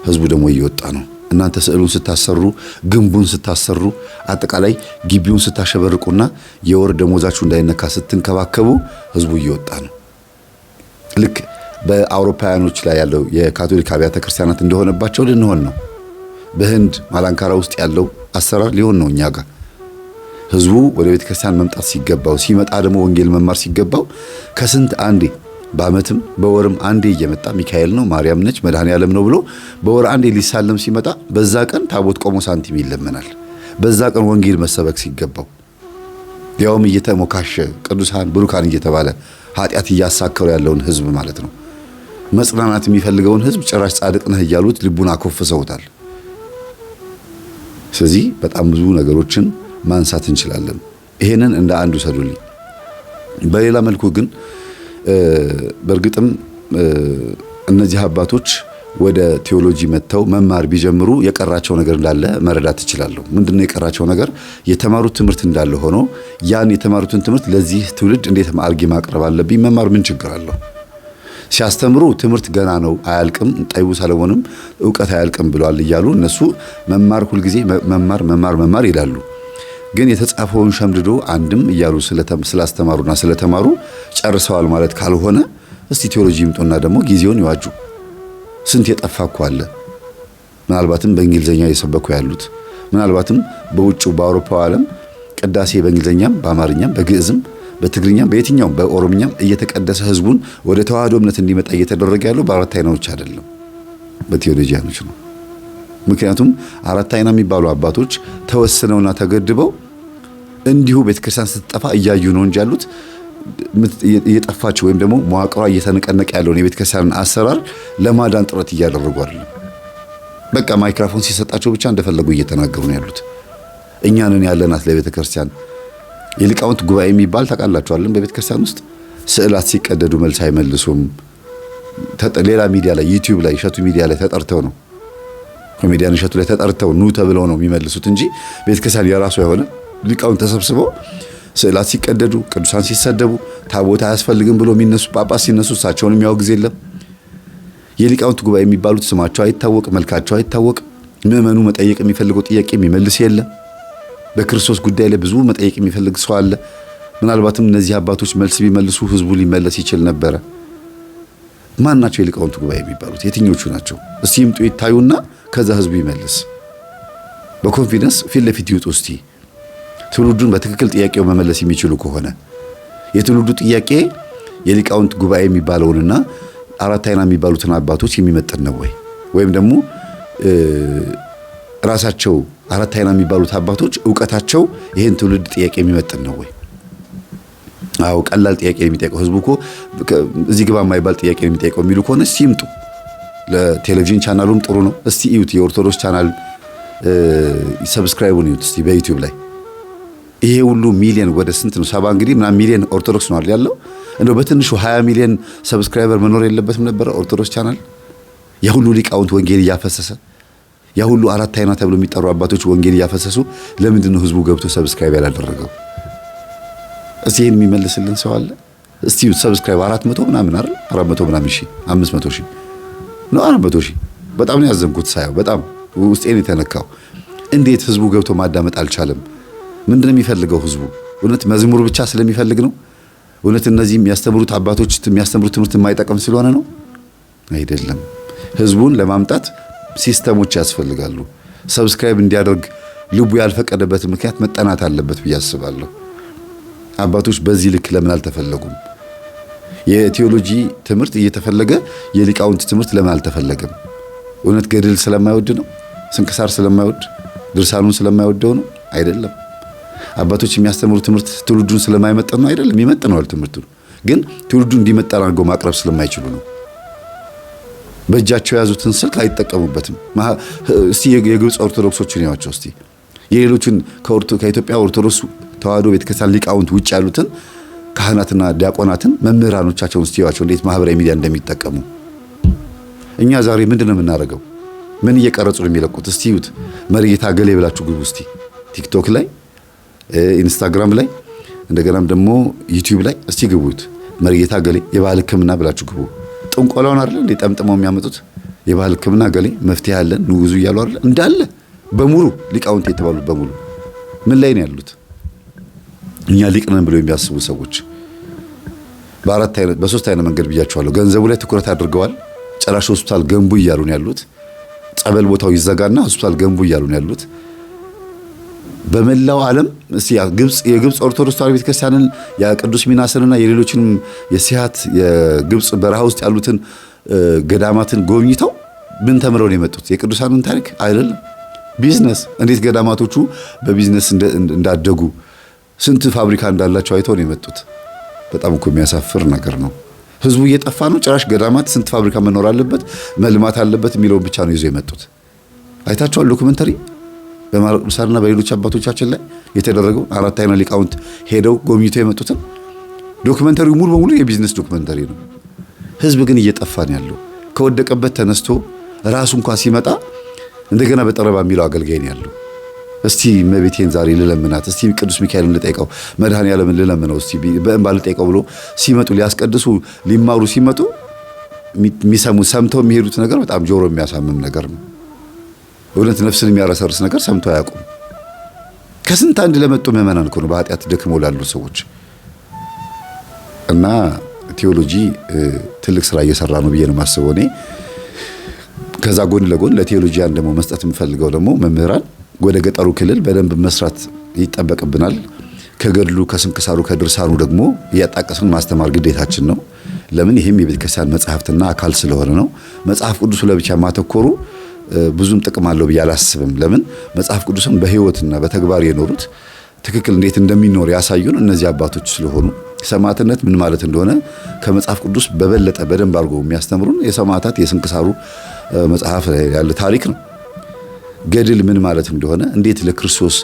ህዝቡ ደግሞ እየወጣ ነው። እናንተ ስዕሉን ስታሰሩ፣ ግንቡን ስታሰሩ፣ አጠቃላይ ግቢውን ስታሸበርቁና የወር ደሞዛችሁ እንዳይነካ ስትንከባከቡ ህዝቡ እየወጣ ነው። ልክ በአውሮፓውያኖች ላይ ያለው የካቶሊክ አብያተ ክርስቲያናት እንደሆነባቸው ልንሆን ነው። በህንድ ማላንካራ ውስጥ ያለው አሰራር ሊሆን ነው እኛ ጋር። ህዝቡ ወደ ቤተ ክርስቲያን መምጣት ሲገባው፣ ሲመጣ ደግሞ ወንጌል መማር ሲገባው ከስንት አንዴ በአመትም በወርም አንዴ እየመጣ ሚካኤል ነው ማርያም ነች መድኃኔዓለም ነው ብሎ በወር አንዴ ሊሳለም ሲመጣ በዛ ቀን ታቦት ቆሞ ሳንቲም ይለመናል። በዛ ቀን ወንጌል መሰበክ ሲገባው ያውም እየተሞካሸ ቅዱሳን ብሩካን እየተባለ ኃጢአት እያሳከሩ ያለውን ህዝብ ማለት ነው። መጽናናት የሚፈልገውን ህዝብ ጭራሽ ጻድቅ ነህ እያሉት ልቡን አኮፍሰውታል። ስለዚህ በጣም ብዙ ነገሮችን ማንሳት እንችላለን። ይሄንን እንደ አንዱ ሰዱልኝ። በሌላ መልኩ ግን በእርግጥም እነዚህ አባቶች ወደ ቴዎሎጂ መጥተው መማር ቢጀምሩ የቀራቸው ነገር እንዳለ መረዳት እችላለሁ። ምንድነው የቀራቸው ነገር? የተማሩት ትምህርት እንዳለ ሆኖ ያን የተማሩትን ትምህርት ለዚህ ትውልድ እንዴት አድርጌ ማቅረብ አለብኝ? መማር ምን ችግር አለው? ሲያስተምሩ ትምህርት ገና ነው አያልቅም፣ ጠቢቡ ሰለሞንም ዕውቀት አያልቅም ብለዋል እያሉ እነሱ መማር ሁልጊዜ መማር ይላሉ። ግን የተጻፈውን ሸምድዶ አንድም እያሉ ስላስተማሩና ስለተማሩ ጨርሰዋል ማለት ካልሆነ እስቲ ቴዎሎጂ ይምጡና ደግሞ ጊዜውን ይዋጁ። ስንት የጠፋ እኮ አለ። ምናልባትም በእንግሊዘኛ እየሰበኩ ያሉት፣ ምናልባትም በውጭው በአውሮፓው ዓለም ቅዳሴ በእንግሊዘኛም በአማርኛም በግዕዝም በትግርኛም በየትኛውም በኦሮምኛም እየተቀደሰ ህዝቡን ወደ ተዋህዶ እምነት እንዲመጣ እየተደረገ ያለው በአራት አይናዎች አይደለም፣ በቴዎሎጂያኖች ነው። ምክንያቱም አራት አይና የሚባሉ አባቶች ተወስነውና ተገድበው እንዲሁ ቤተክርስቲያን ስትጠፋ እያዩ ነው እንጂ ያሉት እየጠፋች ወይም ደግሞ መዋቅሯ እየተነቀነቀ ያለውን የቤተክርስቲያንን አሰራር ለማዳን ጥረት እያደረጉ አይደለም። በቃ ማይክሮፎን ሲሰጣቸው ብቻ እንደፈለጉ እየተናገሩ ነው ያሉት። እኛንን ያለናት ለቤተክርስቲያን የሊቃውንት ጉባኤ የሚባል ታውቃላችኋለን። በቤተክርስቲያን ውስጥ ስዕላት ሲቀደዱ መልስ አይመልሱም። ሌላ ሚዲያ ላይ ዩቲዩብ ላይ እሸቱ ሚዲያ ላይ ተጠርተው ነው ኮሜዲያን እሸቱ ላይ ተጠርተው ኑ ተብለው ነው የሚመልሱት እንጂ ቤተክርስቲያን የራሱ የሆነ ሊቃውንት ተሰብስበው ስዕላት ሲቀደዱ፣ ቅዱሳን ሲሰደቡ፣ ታቦት አያስፈልግም ብሎ የሚነሱ ጳጳስ ሲነሱ እሳቸውን የሚያወግዝ የለም። የሊቃውንት ጉባኤ የሚባሉት ስማቸው አይታወቅ፣ መልካቸው አይታወቅ። ምዕመኑ መጠየቅ የሚፈልገው ጥያቄ የሚመልስ የለም። በክርስቶስ ጉዳይ ላይ ብዙ መጠየቅ የሚፈልግ ሰው አለ። ምናልባትም እነዚህ አባቶች መልስ ቢመልሱ ህዝቡ ሊመለስ ይችል ነበረ። ማን ናቸው የሊቃውንት ጉባኤ የሚባሉት? የትኞቹ ናቸው? እስቲ ይምጡ ይታዩና ከዛ ህዝቡ ይመልስ። በኮንፊደንስ ፊት ለፊት ይውጡ። እስቲ ትውልዱን በትክክል ጥያቄው መመለስ የሚችሉ ከሆነ የትውልዱ ጥያቄ የሊቃውንት ጉባኤ የሚባለውንና አራት አይና የሚባሉትን አባቶች የሚመጥን ነው ወይ? ወይም ደግሞ ራሳቸው አራት አይና የሚባሉት አባቶች ዕውቀታቸው ይሄን ትውልድ ጥያቄ የሚመጥን ነው ወይ? አዎ ቀላል ጥያቄ የሚጠይቀው ህዝቡ እኮ እዚህ ግባ የማይባል ጥያቄ የሚጠይቀው የሚሉ ከሆነ እስቲ ይምጡ። ለቴሌቪዥን ቻናሉም ጥሩ ነው። እስቲ እዩት። የኦርቶዶክስ ቻናል ሰብስክራይቡን እዩት እስቲ በዩቲዩብ ላይ። ይሄ ሁሉ ሚሊዮን ወደ ስንት ነው? 70 እንግዲህ ምናምን ሚሊዮን ኦርቶዶክስ ነው ያለው። እንደው በትንሹ 20 ሚሊዮን ሰብስክራይበር መኖር የለበትም ነበር ኦርቶዶክስ ቻናል? ያ ሁሉ ሊቃውንት ወንጌል እያፈሰሰ፣ ያ ሁሉ አራት አይና ተብሎ የሚጠሩ አባቶች ወንጌል እያፈሰሱ ለምንድን ነው ህዝቡ ገብቶ ሰብስክራይብ ያላደረገው? እስቲ ይሄን የሚመልስልን ሰው አለ? እስቲ ሰብስክራይብ 400 ምናምን አይደል? 400 ምናምን ሺህ 500 ሺህ ነው 400 ሺህ በጣም ነው ያዘንኩት ሳየው፣ በጣም ውስጤን የተነካው። እንዴት ህዝቡ ገብቶ ማዳመጥ አልቻለም? ምንድነው የሚፈልገው ህዝቡ? እውነት መዝሙር ብቻ ስለሚፈልግ ነው? እውነት እነዚህ የሚያስተምሩት አባቶች የሚያስተምሩት ትምህርት የማይጠቅም ስለሆነ ነው? አይደለም። ህዝቡን ለማምጣት ሲስተሞች ያስፈልጋሉ። ሰብስክራይብ እንዲያደርግ ልቡ ያልፈቀደበት ምክንያት መጠናት አለበት ብዬ አስባለሁ። አባቶች በዚህ ልክ ለምን አልተፈለጉም? የቴዎሎጂ ትምህርት እየተፈለገ የሊቃውንት ትምህርት ለምን አልተፈለገም? እውነት ገድል ስለማይወድ ነው? ስንክሳር ስለማይወድ ድርሳኑን ስለማይወደው ነው? አይደለም። አባቶች የሚያስተምሩ ትምህርት ትውልዱን ስለማይመጥን ነው? አይደለም። ይመጥነዋል ትምህርቱን፣ ግን ትውልዱን እንዲመጠን አድርገው ማቅረብ ስለማይችሉ ነው። በእጃቸው የያዙትን ስልክ አይጠቀሙበትም። እስቲ የግብፅ ኦርቶዶክሶችን ያዋቸው እስቲ የሌሎችን ከኢትዮጵያ ኦርቶዶክስ ተዋሕዶ ቤተክርስቲያን ሊቃውንት ውጭ ያሉትን ካህናትና ዲያቆናትን መምህራኖቻቸውን እስቲ ያዋቸው እንዴት ማህበራዊ ሚዲያ እንደሚጠቀሙ። እኛ ዛሬ ምንድን ነው የምናደርገው? ምን እየቀረጹ ነው የሚለቁት? እስቲ ይዩት። መሪጌታ ገሌ ብላችሁ ግቡ እስቲ ቲክቶክ ላይ፣ ኢንስታግራም ላይ፣ እንደገናም ደግሞ ዩቲዩብ ላይ እስቲ ግቡት። መሪጌታ ገሌ የባህል ሕክምና ብላችሁ ግቡ። ጥንቆላውን አይደል እንዴ ጠምጥመው የሚያመጡት? የባህል ሕክምና ገሌ መፍትሄ አለን ንጉዙ እያሉ አይደል እንዳለ በሙሉ ሊቃውንት የተባሉት በሙሉ ምን ላይ ነው ያሉት? እኛ ሊቅ ነን ብለው የሚያስቡ ሰዎች በሶስት አይነት መንገድ ብያቸዋለሁ። ገንዘቡ ላይ ትኩረት አድርገዋል። ጨራሽ ሆስፒታል ገንቡ እያሉ ነው ያሉት። ጸበል ቦታው ይዘጋና ሆስፒታል ገንቡ እያሉ ነው ያሉት። በመላው ዓለም የግብፅ ኦርቶዶክስ ተዋሕዶ ቤተክርስቲያንን የቅዱስ ሚናስንና የሌሎችንም የሲሃት የግብፅ በረሃ ውስጥ ያሉትን ገዳማትን ጎብኝተው ምን ተምረው ነው የመጡት? የቅዱሳንን ታሪክ አይደለም። ቢዝነስ እንዴት ገዳማቶቹ በቢዝነስ እንዳደጉ ስንት ፋብሪካ እንዳላቸው አይተው ነው የመጡት። በጣም እኮ የሚያሳፍር ነገር ነው። ህዝቡ እየጠፋ ነው። ጭራሽ ገዳማት ስንት ፋብሪካ መኖር አለበት መልማት አለበት የሚለውን ብቻ ነው ይዞ የመጡት። አይታችኋል ዶክመንተሪ በማርቆስ ቅዱሳንና በሌሎች አባቶቻችን ላይ የተደረገው 4 አይና ሊቃውንት ሄደው ጎብኝተው የመጡትን ዶክመንተሪው ሙሉ በሙሉ የቢዝነስ ዶክመንተሪ ነው። ህዝብ ግን እየጠፋ ነው ያለው። ከወደቀበት ተነስቶ ራሱ እንኳን ሲመጣ እንደገና በጠረባ የሚለው አገልጋይ ነው ያለው። እስቲ እመቤቴን ዛሬ ልለምናት፣ እስቲ ቅዱስ ሚካኤልን ልጠይቀው፣ መድኃኔዓለምን ልለምነው፣ እስቲ በእንባ ልጠይቀው ብሎ ሲመጡ ሊያስቀድሱ ሊማሩ ሲመጡ ሰምተው የሚሄዱት ነገር በጣም ጆሮ የሚያሳምም ነገር ነው። እውነት ነፍስን የሚያረሰርስ ነገር ሰምተው አያውቁም። ከስንት አንድ ለመጡ ምዕመናን እኮ ነው በኃጢአት ደክመው ላሉ ሰዎች። እና ቴዎሎጂ ትልቅ ስራ እየሰራ ነው ብዬ ነው የማስበው እኔ። ከዛ ጎን ለጎን ለቴዎሎጂያን ደግሞ መስጠት የምፈልገው ደግሞ መምህራን ወደ ገጠሩ ክልል በደንብ መስራት ይጠበቅብናል። ከገድሉ ከስንክሳሩ ከድርሳኑ ደግሞ እያጣቀስን ማስተማር ግዴታችን ነው። ለምን? ይህም የቤተክርስቲያን መጽሐፍትና አካል ስለሆነ ነው። መጽሐፍ ቅዱሱ ለብቻ ማተኮሩ ብዙም ጥቅም አለው ብዬ አላስብም። ለምን? መጽሐፍ ቅዱስን በህይወትና በተግባር የኖሩት ትክክል እንዴት እንደሚኖር ያሳዩን እነዚህ አባቶች ስለሆኑ ሰማዕትነት ምን ማለት እንደሆነ ከመጽሐፍ ቅዱስ በበለጠ በደንብ አድርገው የሚያስተምሩን የሰማዕታት የስንክሳሩ መጽሐፍ ያለ ታሪክ ነው። ገድል ምን ማለት እንደሆነ እንዴት ለክርስቶስ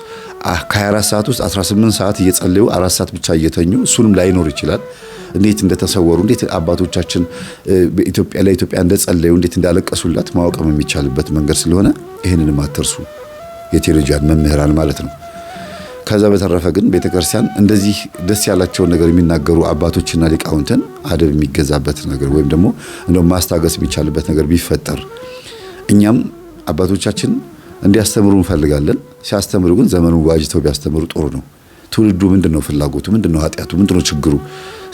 ከ24 ሰዓት ውስጥ 18 ሰዓት እየጸለዩ 4 ሰዓት ብቻ እየተኙ እሱንም ላይኖር ይችላል እንዴት እንደተሰወሩ እንዴት አባቶቻችን ለኢትዮጵያ እንደጸለዩ እንዴት እንዳለቀሱላት ማወቅም የሚቻልበት መንገድ ስለሆነ ይህንንም አትርሱ የቴዎሎጂያን መምህራን ማለት ነው። ከዛ በተረፈ ግን ቤተክርስቲያን እንደዚህ ደስ ያላቸውን ነገር የሚናገሩ አባቶችና ሊቃውንትን አደብ የሚገዛበት ነገር ወይም ደግሞ እንደው ማስታገስ የሚቻልበት ነገር ቢፈጠር እኛም አባቶቻችን እንዲያስተምሩ እንፈልጋለን። ሲያስተምሩ ግን ዘመኑ ዋጅተው ቢያስተምሩ ጥሩ ነው። ትውልዱ ምንድነው ፍላጎቱ? ምንድነው ኃጢአቱ? ምንድነው ችግሩ?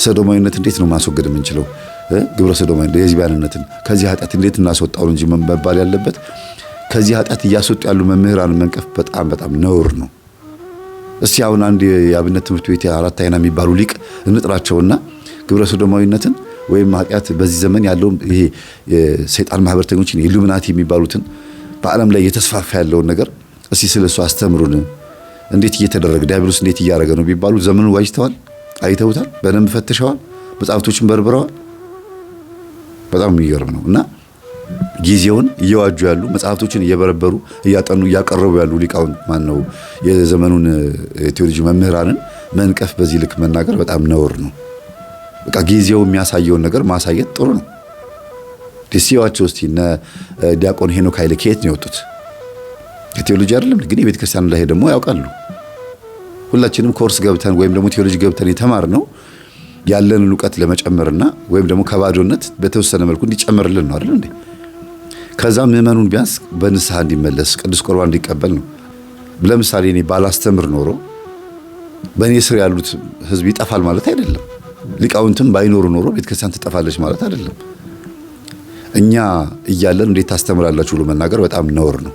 ሰዶማዊነት እንዴት ነው ማስወገድ የምንችለው? ግብረ ሰዶማዊነት የህዝባንነትን ከዚህ ኃጢአት እንዴት እናስወጣው እንጂ መባል ያለበት ከዚህ ኃጢአት እያስወጡ ያሉ መምህራን መንቀፍ በጣም በጣም ነውር ነው። እስቲ አሁን አንድ የአብነት ትምህርት ቤት 4 አይና የሚባሉ ሊቅ እንጥራቸውና ግብረ ሰዶማዊነትን ወይም ኃጢአት በዚህ ዘመን ያለው ይሄ የሰይጣን ማህበረተኞችን ኢሉሚናቲ የሚባሉትን በዓለም ላይ እየተስፋፋ ያለውን ነገር እስቲ ስለሱ አስተምሩን። እንዴት እየተደረገ ዲያብሎስ እንዴት እያደረገ ነው ቢባሉ ዘመኑን ዋጅተዋል፣ አይተውታል፣ በደንብ ፈትሸዋል፣ መጽሐፍቶችን በርብረዋል። በጣም የሚገርም ነው። እና ጊዜውን እየዋጁ ያሉ መጽሐፍቶችን እየበረበሩ እያጠኑ እያቀረቡ ያሉ ሊቃውን ማን ነው የዘመኑን ቴዎሎጂ መምህራንን መንቀፍ በዚህ ልክ መናገር በጣም ነውር ነው። በቃ ጊዜው የሚያሳየውን ነገር ማሳየት ጥሩ ነው። ዲሲዋቸው እስቲ እነ ዲያቆን ሄኖክ ኃይለ ከየት ነው የወጡት? ከቴዎሎጂ አይደለም ግን የቤተ ክርስቲያን ላይ ደግሞ ያውቃሉ። ሁላችንም ኮርስ ገብተን ወይም ደግሞ ቴዎሎጂ ገብተን የተማርነው ያለንን ዕውቀት ለመጨመርና ወይም ደግሞ ከባዶነት በተወሰነ መልኩ እንዲጨመርልን ነው አይደል እንዴ? ከዛ ምዕመኑን ቢያንስ በንስሐ እንዲመለስ ቅዱስ ቁርባን እንዲቀበል ነው። ለምሳሌ እኔ ባላስተምር ኖሮ በእኔ ስር ያሉት ህዝብ ይጠፋል ማለት አይደለም። ሊቃውንትም ባይኖሩ ኖሮ ቤተክርስቲያን ትጠፋለች ማለት አይደለም። እኛ እያለን እንዴት ታስተምራላችሁ ብሎ መናገር በጣም ነውር ነው።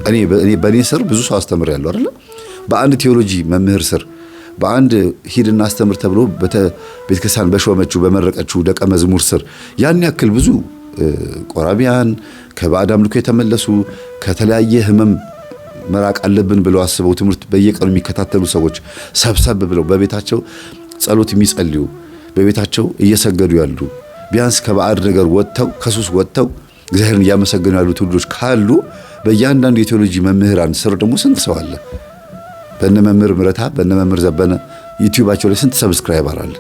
እኔ በእኔ ስር ብዙ ሰው አስተምሬያለሁ አይደል? በአንድ ቴዎሎጂ መምህር ስር በአንድ ሂድና አስተምር ተብሎ ቤተክርስቲያን በሾመችው በመረቀችው ደቀ መዝሙር ስር ያን ያክል ብዙ ቆራቢያን ከባዕድ አምልኮ የተመለሱ ከተለያየ ህመም መራቅ አለብን ብለው አስበው ትምህርት በየቀኑ የሚከታተሉ ሰዎች ሰብሰብ ብለው በቤታቸው ጸሎት የሚጸልዩ በቤታቸው እየሰገዱ ያሉ ቢያንስ ከባዕድ ነገር ወጥተው ከሱስ ወጥተው እግዚአብሔርን እያመሰገኑ ያሉ ትውልዶች ካሉ በእያንዳንዱ የቴዎሎጂ መምህራን ስር ደግሞ ስንት ሰው አለ? በእነ መምህር ምረታ በእነ መምህር ዘበነ ዩቲዩባቸው ላይ ስንት ሰብስክራይበር አለ?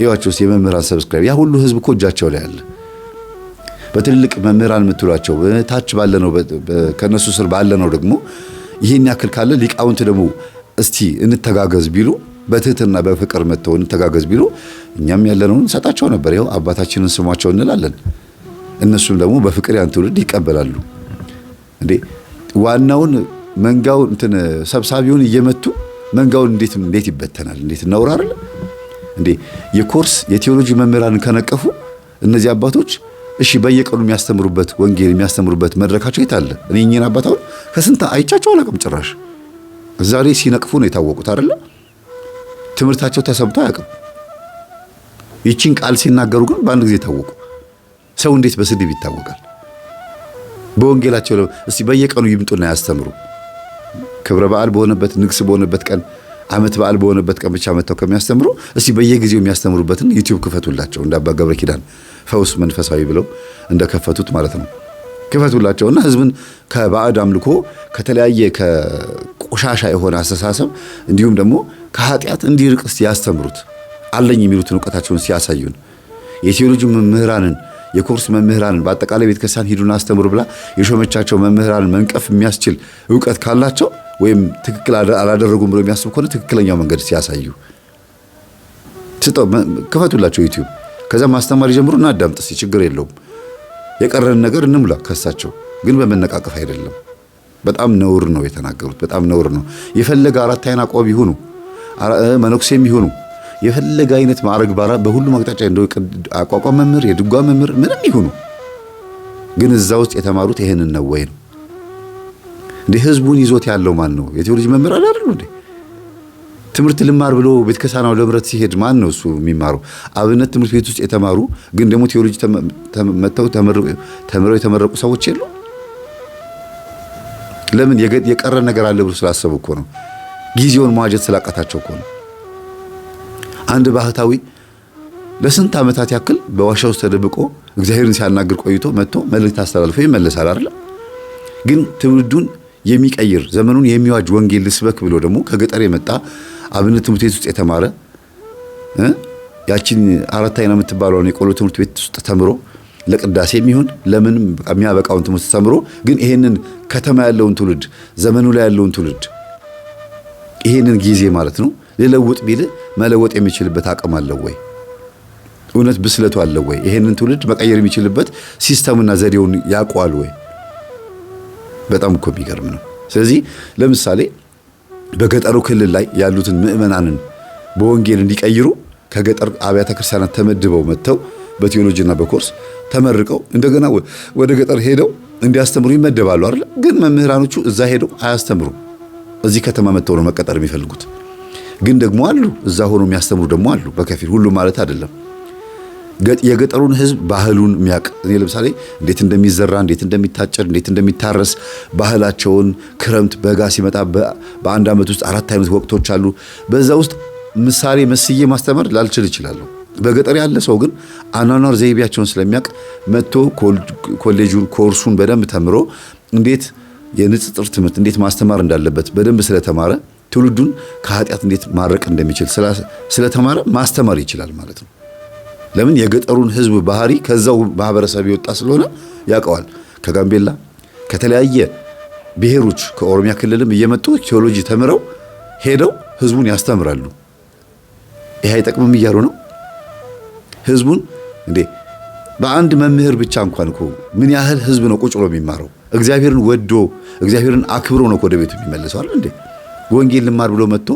ይዋቸውስ የመምህራን ሰብስክራይብ ያ ሁሉ ህዝብ እኮ እጃቸው ላይ አለ። በትልልቅ መምህራን የምትሏቸው ታች ባለ ነው ከነሱ ስር ባለ ነው ደግሞ ይሄን ያክል ካለ ሊቃውንት ደግሞ እስቲ እንተጋገዝ ቢሉ በትህትና በፍቅር መተው እንተጋገዝ ቢሉ እኛም ያለነውን እንሰጣቸው ነበር። ይኸው አባታችንን ስሟቸው እንላለን። እነሱም ደግሞ በፍቅር ያን ትውልድ ይቀበላሉ። እንዴ ዋናውን መንጋውን እንትን ሰብሳቢውን እየመቱ መንጋውን እንዴት ይበተናል? እንዴት ነውር አይደል እንዴ? የኮርስ የቴዎሎጂ መምህራንን ከነቀፉ እነዚህ አባቶች እሺ በየቀኑ የሚያስተምሩበት ወንጌል የሚያስተምሩበት መድረካቸው የታለ? እኔ እኚህን አባታውን ከስንት አይቻቸው አላውቅም። ጭራሽ ዛሬ ሲነቅፉ ነው የታወቁት አይደል? ትምህርታቸው ተሰምቶ አያውቅም። ይቺን ቃል ሲናገሩ ግን በአንድ ጊዜ ታወቁ። ሰው እንዴት በስድብ ይታወቃል? በወንጌላቸው እስቲ በየቀኑ ይምጡና ያስተምሩ። ክብረ በዓል በሆነበት ንግስ በሆነበት ቀን ዓመት በዓል በሆነበት ቀን ብቻ መጥተው ከሚያስተምሩ እስቲ በየጊዜው የሚያስተምሩበትን ዩቲዩብ ክፈቱላቸው። እንደ አባ ገብረ ኪዳን ፈውስ መንፈሳዊ ብለው እንደከፈቱት ማለት ነው። ክፈቱላቸውና ህዝብን ከባዕድ አምልኮ ከተለያየ ከቆሻሻ የሆነ አስተሳሰብ እንዲሁም ደግሞ ከኃጢአት እንዲርቅ እስቲ ያስተምሩት። አለኝ የሚሉትን ዕውቀታቸውን ሲያሳዩን የቴዎሎጂ መምህራንን የኮርስ መምህራንን በአጠቃላይ ቤተክርስቲያን ሂዱና አስተምሩ ብላ የሾመቻቸው መምህራንን መንቀፍ የሚያስችል ዕውቀት ካላቸው ወይም ትክክል አላደረጉም ብሎ የሚያስቡ ከሆነ ትክክለኛው መንገድ ሲያሳዩ ክፈቱላቸው ዩቲዩብ። ከዛ ማስተማር ጀምሩና አዳምጥ እስቲ፣ ችግር የለውም። የቀረን ነገር እንሙላ ከሳቸው፣ ግን በመነቃቀፍ አይደለም። በጣም ነውር ነው የተናገሩት፣ በጣም ነውር ነው። የፈለገ አራት አይና ቆብ ይሁኑ መነኩሴም ይሁኑ የፈለገ አይነት ማዕረግ ባራ በሁሉም አቅጣጫ እንደው አቋቋም መምህር የድጓ መምህር ምንም ይሁኑ፣ ግን እዛ ውስጥ የተማሩት ይሄንን ነው ወይ ነው እንዴ? ህዝቡን ይዞት ያለው ማን ነው? የቴዎሎጂ መምህር አይደሉ እንዴ? ትምህርት ልማር ብሎ ቤተክርስቲያን ወደ ህብረት ሲሄድ ማን ነው እሱ የሚማረው? አብነት ትምህርት ቤት ውስጥ የተማሩ ግን ደግሞ ቴዎሎጂ መተው ተምረው የተመረቁ ሰዎች የሉ? ለምን? የቀረ ነገር አለ ብሎ ስላሰቡ እኮ ነው። ጊዜውን መዋጀት ስላቃታቸው እኮ ነው። አንድ ባህታዊ ለስንት ዓመታት ያክል በዋሻ ውስጥ ተደብቆ እግዚአብሔርን ሲያናግር ቆይቶ መጥቶ መልእክት አስተላልፎ ይመለሳል አይደል? ግን ትውልዱን የሚቀይር ዘመኑን የሚዋጅ ወንጌል ልስበክ ብሎ ደግሞ ከገጠር የመጣ አብነት ትምህርት ቤት ውስጥ የተማረ ያቺን አራት አይና የምትባለውን የቆሎ ትምህርት ቤት ውስጥ ተምሮ ለቅዳሴ የሚሆን ለምን የሚያበቃውን ትምህርት ተምሮ ግን ይሄንን ከተማ ያለውን ትውልድ ዘመኑ ላይ ያለውን ትውልድ ይሄንን ጊዜ ማለት ነው ሊለውጥ ቢል መለወጥ የሚችልበት አቅም አለው ወይ? እውነት ብስለቱ አለው ወይ? ይሄንን ትውልድ መቀየር የሚችልበት ሲስተምና ዘዴውን ያውቀዋል ወይ? በጣም እኮ የሚገርም ነው። ስለዚህ ለምሳሌ በገጠሩ ክልል ላይ ያሉትን ምዕመናንን በወንጌል እንዲቀይሩ ከገጠር አብያተ ክርስቲያናት ተመድበው መጥተው በቴዎሎጂና በኮርስ ተመርቀው እንደገና ወደ ገጠር ሄደው እንዲያስተምሩ ይመደባሉ አይደል? ግን መምህራኖቹ እዛ ሄደው አያስተምሩም። እዚህ ከተማ መጥተው ነው መቀጠር የሚፈልጉት። ግን ደግሞ አሉ እዛ ሆኖ የሚያስተምሩ ደግሞ አሉ፣ በከፊል ሁሉም ማለት አይደለም። የገጠሩን ህዝብ ባህሉን የሚያውቅ እኔ ለምሳሌ እንዴት እንደሚዘራ እንዴት እንደሚታጨድ እንዴት እንደሚታረስ ባህላቸውን ክረምት በጋ ሲመጣ በአንድ ዓመት ውስጥ 4 አይነት ወቅቶች አሉ። በዛ ውስጥ ምሳሌ መስዬ ማስተማር ላልችል እችላለሁ። በገጠር ያለ ሰው ግን አኗኗር ዘይቤያቸውን ስለሚያውቅ መጥቶ ኮሌጁን ኮርሱን በደንብ ተምሮ እንዴት የንጽጽር ትምህርት እንዴት ማስተማር እንዳለበት በደንብ ስለተማረ ትውልዱን ከኃጢአት እንዴት ማረቅ እንደሚችል ስለተማረ ማስተማር ይችላል ማለት ነው። ለምን? የገጠሩን ህዝብ ባህሪ ከዛው ማህበረሰብ የወጣ ስለሆነ ያውቀዋል። ከጋምቤላ ከተለያየ ብሔሮች ከኦሮሚያ ክልልም እየመጡ ቴዎሎጂ ተምረው ሄደው ህዝቡን ያስተምራሉ። ይሄ አይጠቅምም እያሉ ነው ህዝቡን እንዴ። በአንድ መምህር ብቻ እንኳን እኮ ምን ያህል ህዝብ ነው ቁጭ ብሎ የሚማረው? እግዚአብሔርን ወዶ እግዚአብሔርን አክብሮ ነው ወደ ቤቱ የሚመለሰው አይደል እንዴ? ወንጌል ልማር ብሎ መጥቶ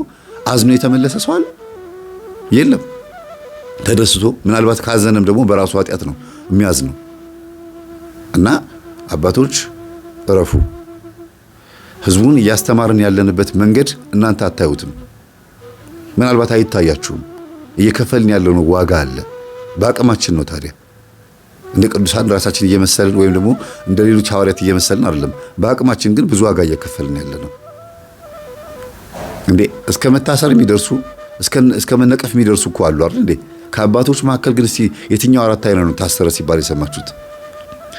አዝኖ የተመለሰ ሰው አለ? የለም። ተደስቶ ምናልባት ካዘነም ደግሞ በራሱ ኃጢአት ነው የሚያዝነው። እና አባቶች እረፉ። ህዝቡን እያስተማርን ያለንበት መንገድ እናንተ አታዩትም፣ ምናልባት አይታያችሁም። እየከፈልን ያለነው ዋጋ አለ። በአቅማችን ነው። ታዲያ እንደ ቅዱሳን ራሳችን እየመሰልን ወይም ደግሞ እንደ ሌሎች ሐዋርያት እየመሰልን አይደለም። በአቅማችን ግን ብዙ ዋጋ እየከፈልን ያለነው እንዴ። እስከ መታሰር የሚደርሱ እስከ መነቀፍ የሚደርሱ እኮ አሉ አይደል እንዴ? ከአባቶች መካከል ግን እስቲ የትኛው አራት አይና ነው ታሰረ ሲባል የሰማችሁት?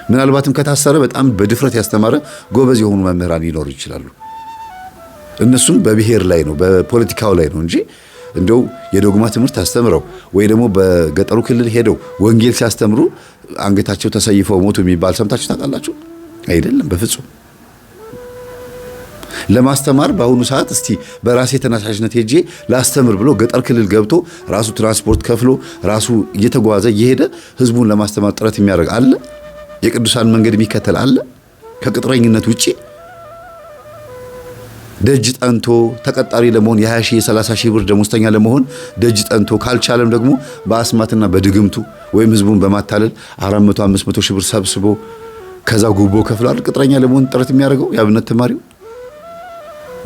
ምናልባትም ከታሰረ በጣም በድፍረት ያስተማረ ጎበዝ የሆኑ መምህራን ሊኖሩ ይችላሉ። እነሱም በብሔር ላይ ነው በፖለቲካው ላይ ነው እንጂ እንደው የዶግማ ትምህርት አስተምረው ወይ ደግሞ በገጠሩ ክልል ሄደው ወንጌል ሲያስተምሩ አንገታቸው ተሰይፈው ሞቱ የሚባል ሰምታችሁ ታውቃላችሁ? አይደለም፣ በፍጹም። ለማስተማር በአሁኑ ሰዓት እስቲ በራሴ ተነሳሽነት ሄጄ ላስተምር ብሎ ገጠር ክልል ገብቶ ራሱ ትራንስፖርት ከፍሎ ራሱ እየተጓዘ እየሄደ ህዝቡን ለማስተማር ጥረት የሚያደርግ አለ? የቅዱሳን መንገድ የሚከተል አለ? ከቅጥረኝነት ውጪ ደጅ ጠንቶ ተቀጣሪ ለመሆን የ20 ሺህ የ30 ሺህ ብር ደሞዝተኛ ለመሆን ደጅ ጠንቶ ካልቻለም ደግሞ በአስማትና በድግምቱ ወይም ህዝቡን በማታለል 400 500 ሺህ ብር ሰብስቦ ከዛ ጉቦ ከፍሏል ቅጥረኛ ለመሆን ጥረት የሚያደርገው የአብነት ተማሪው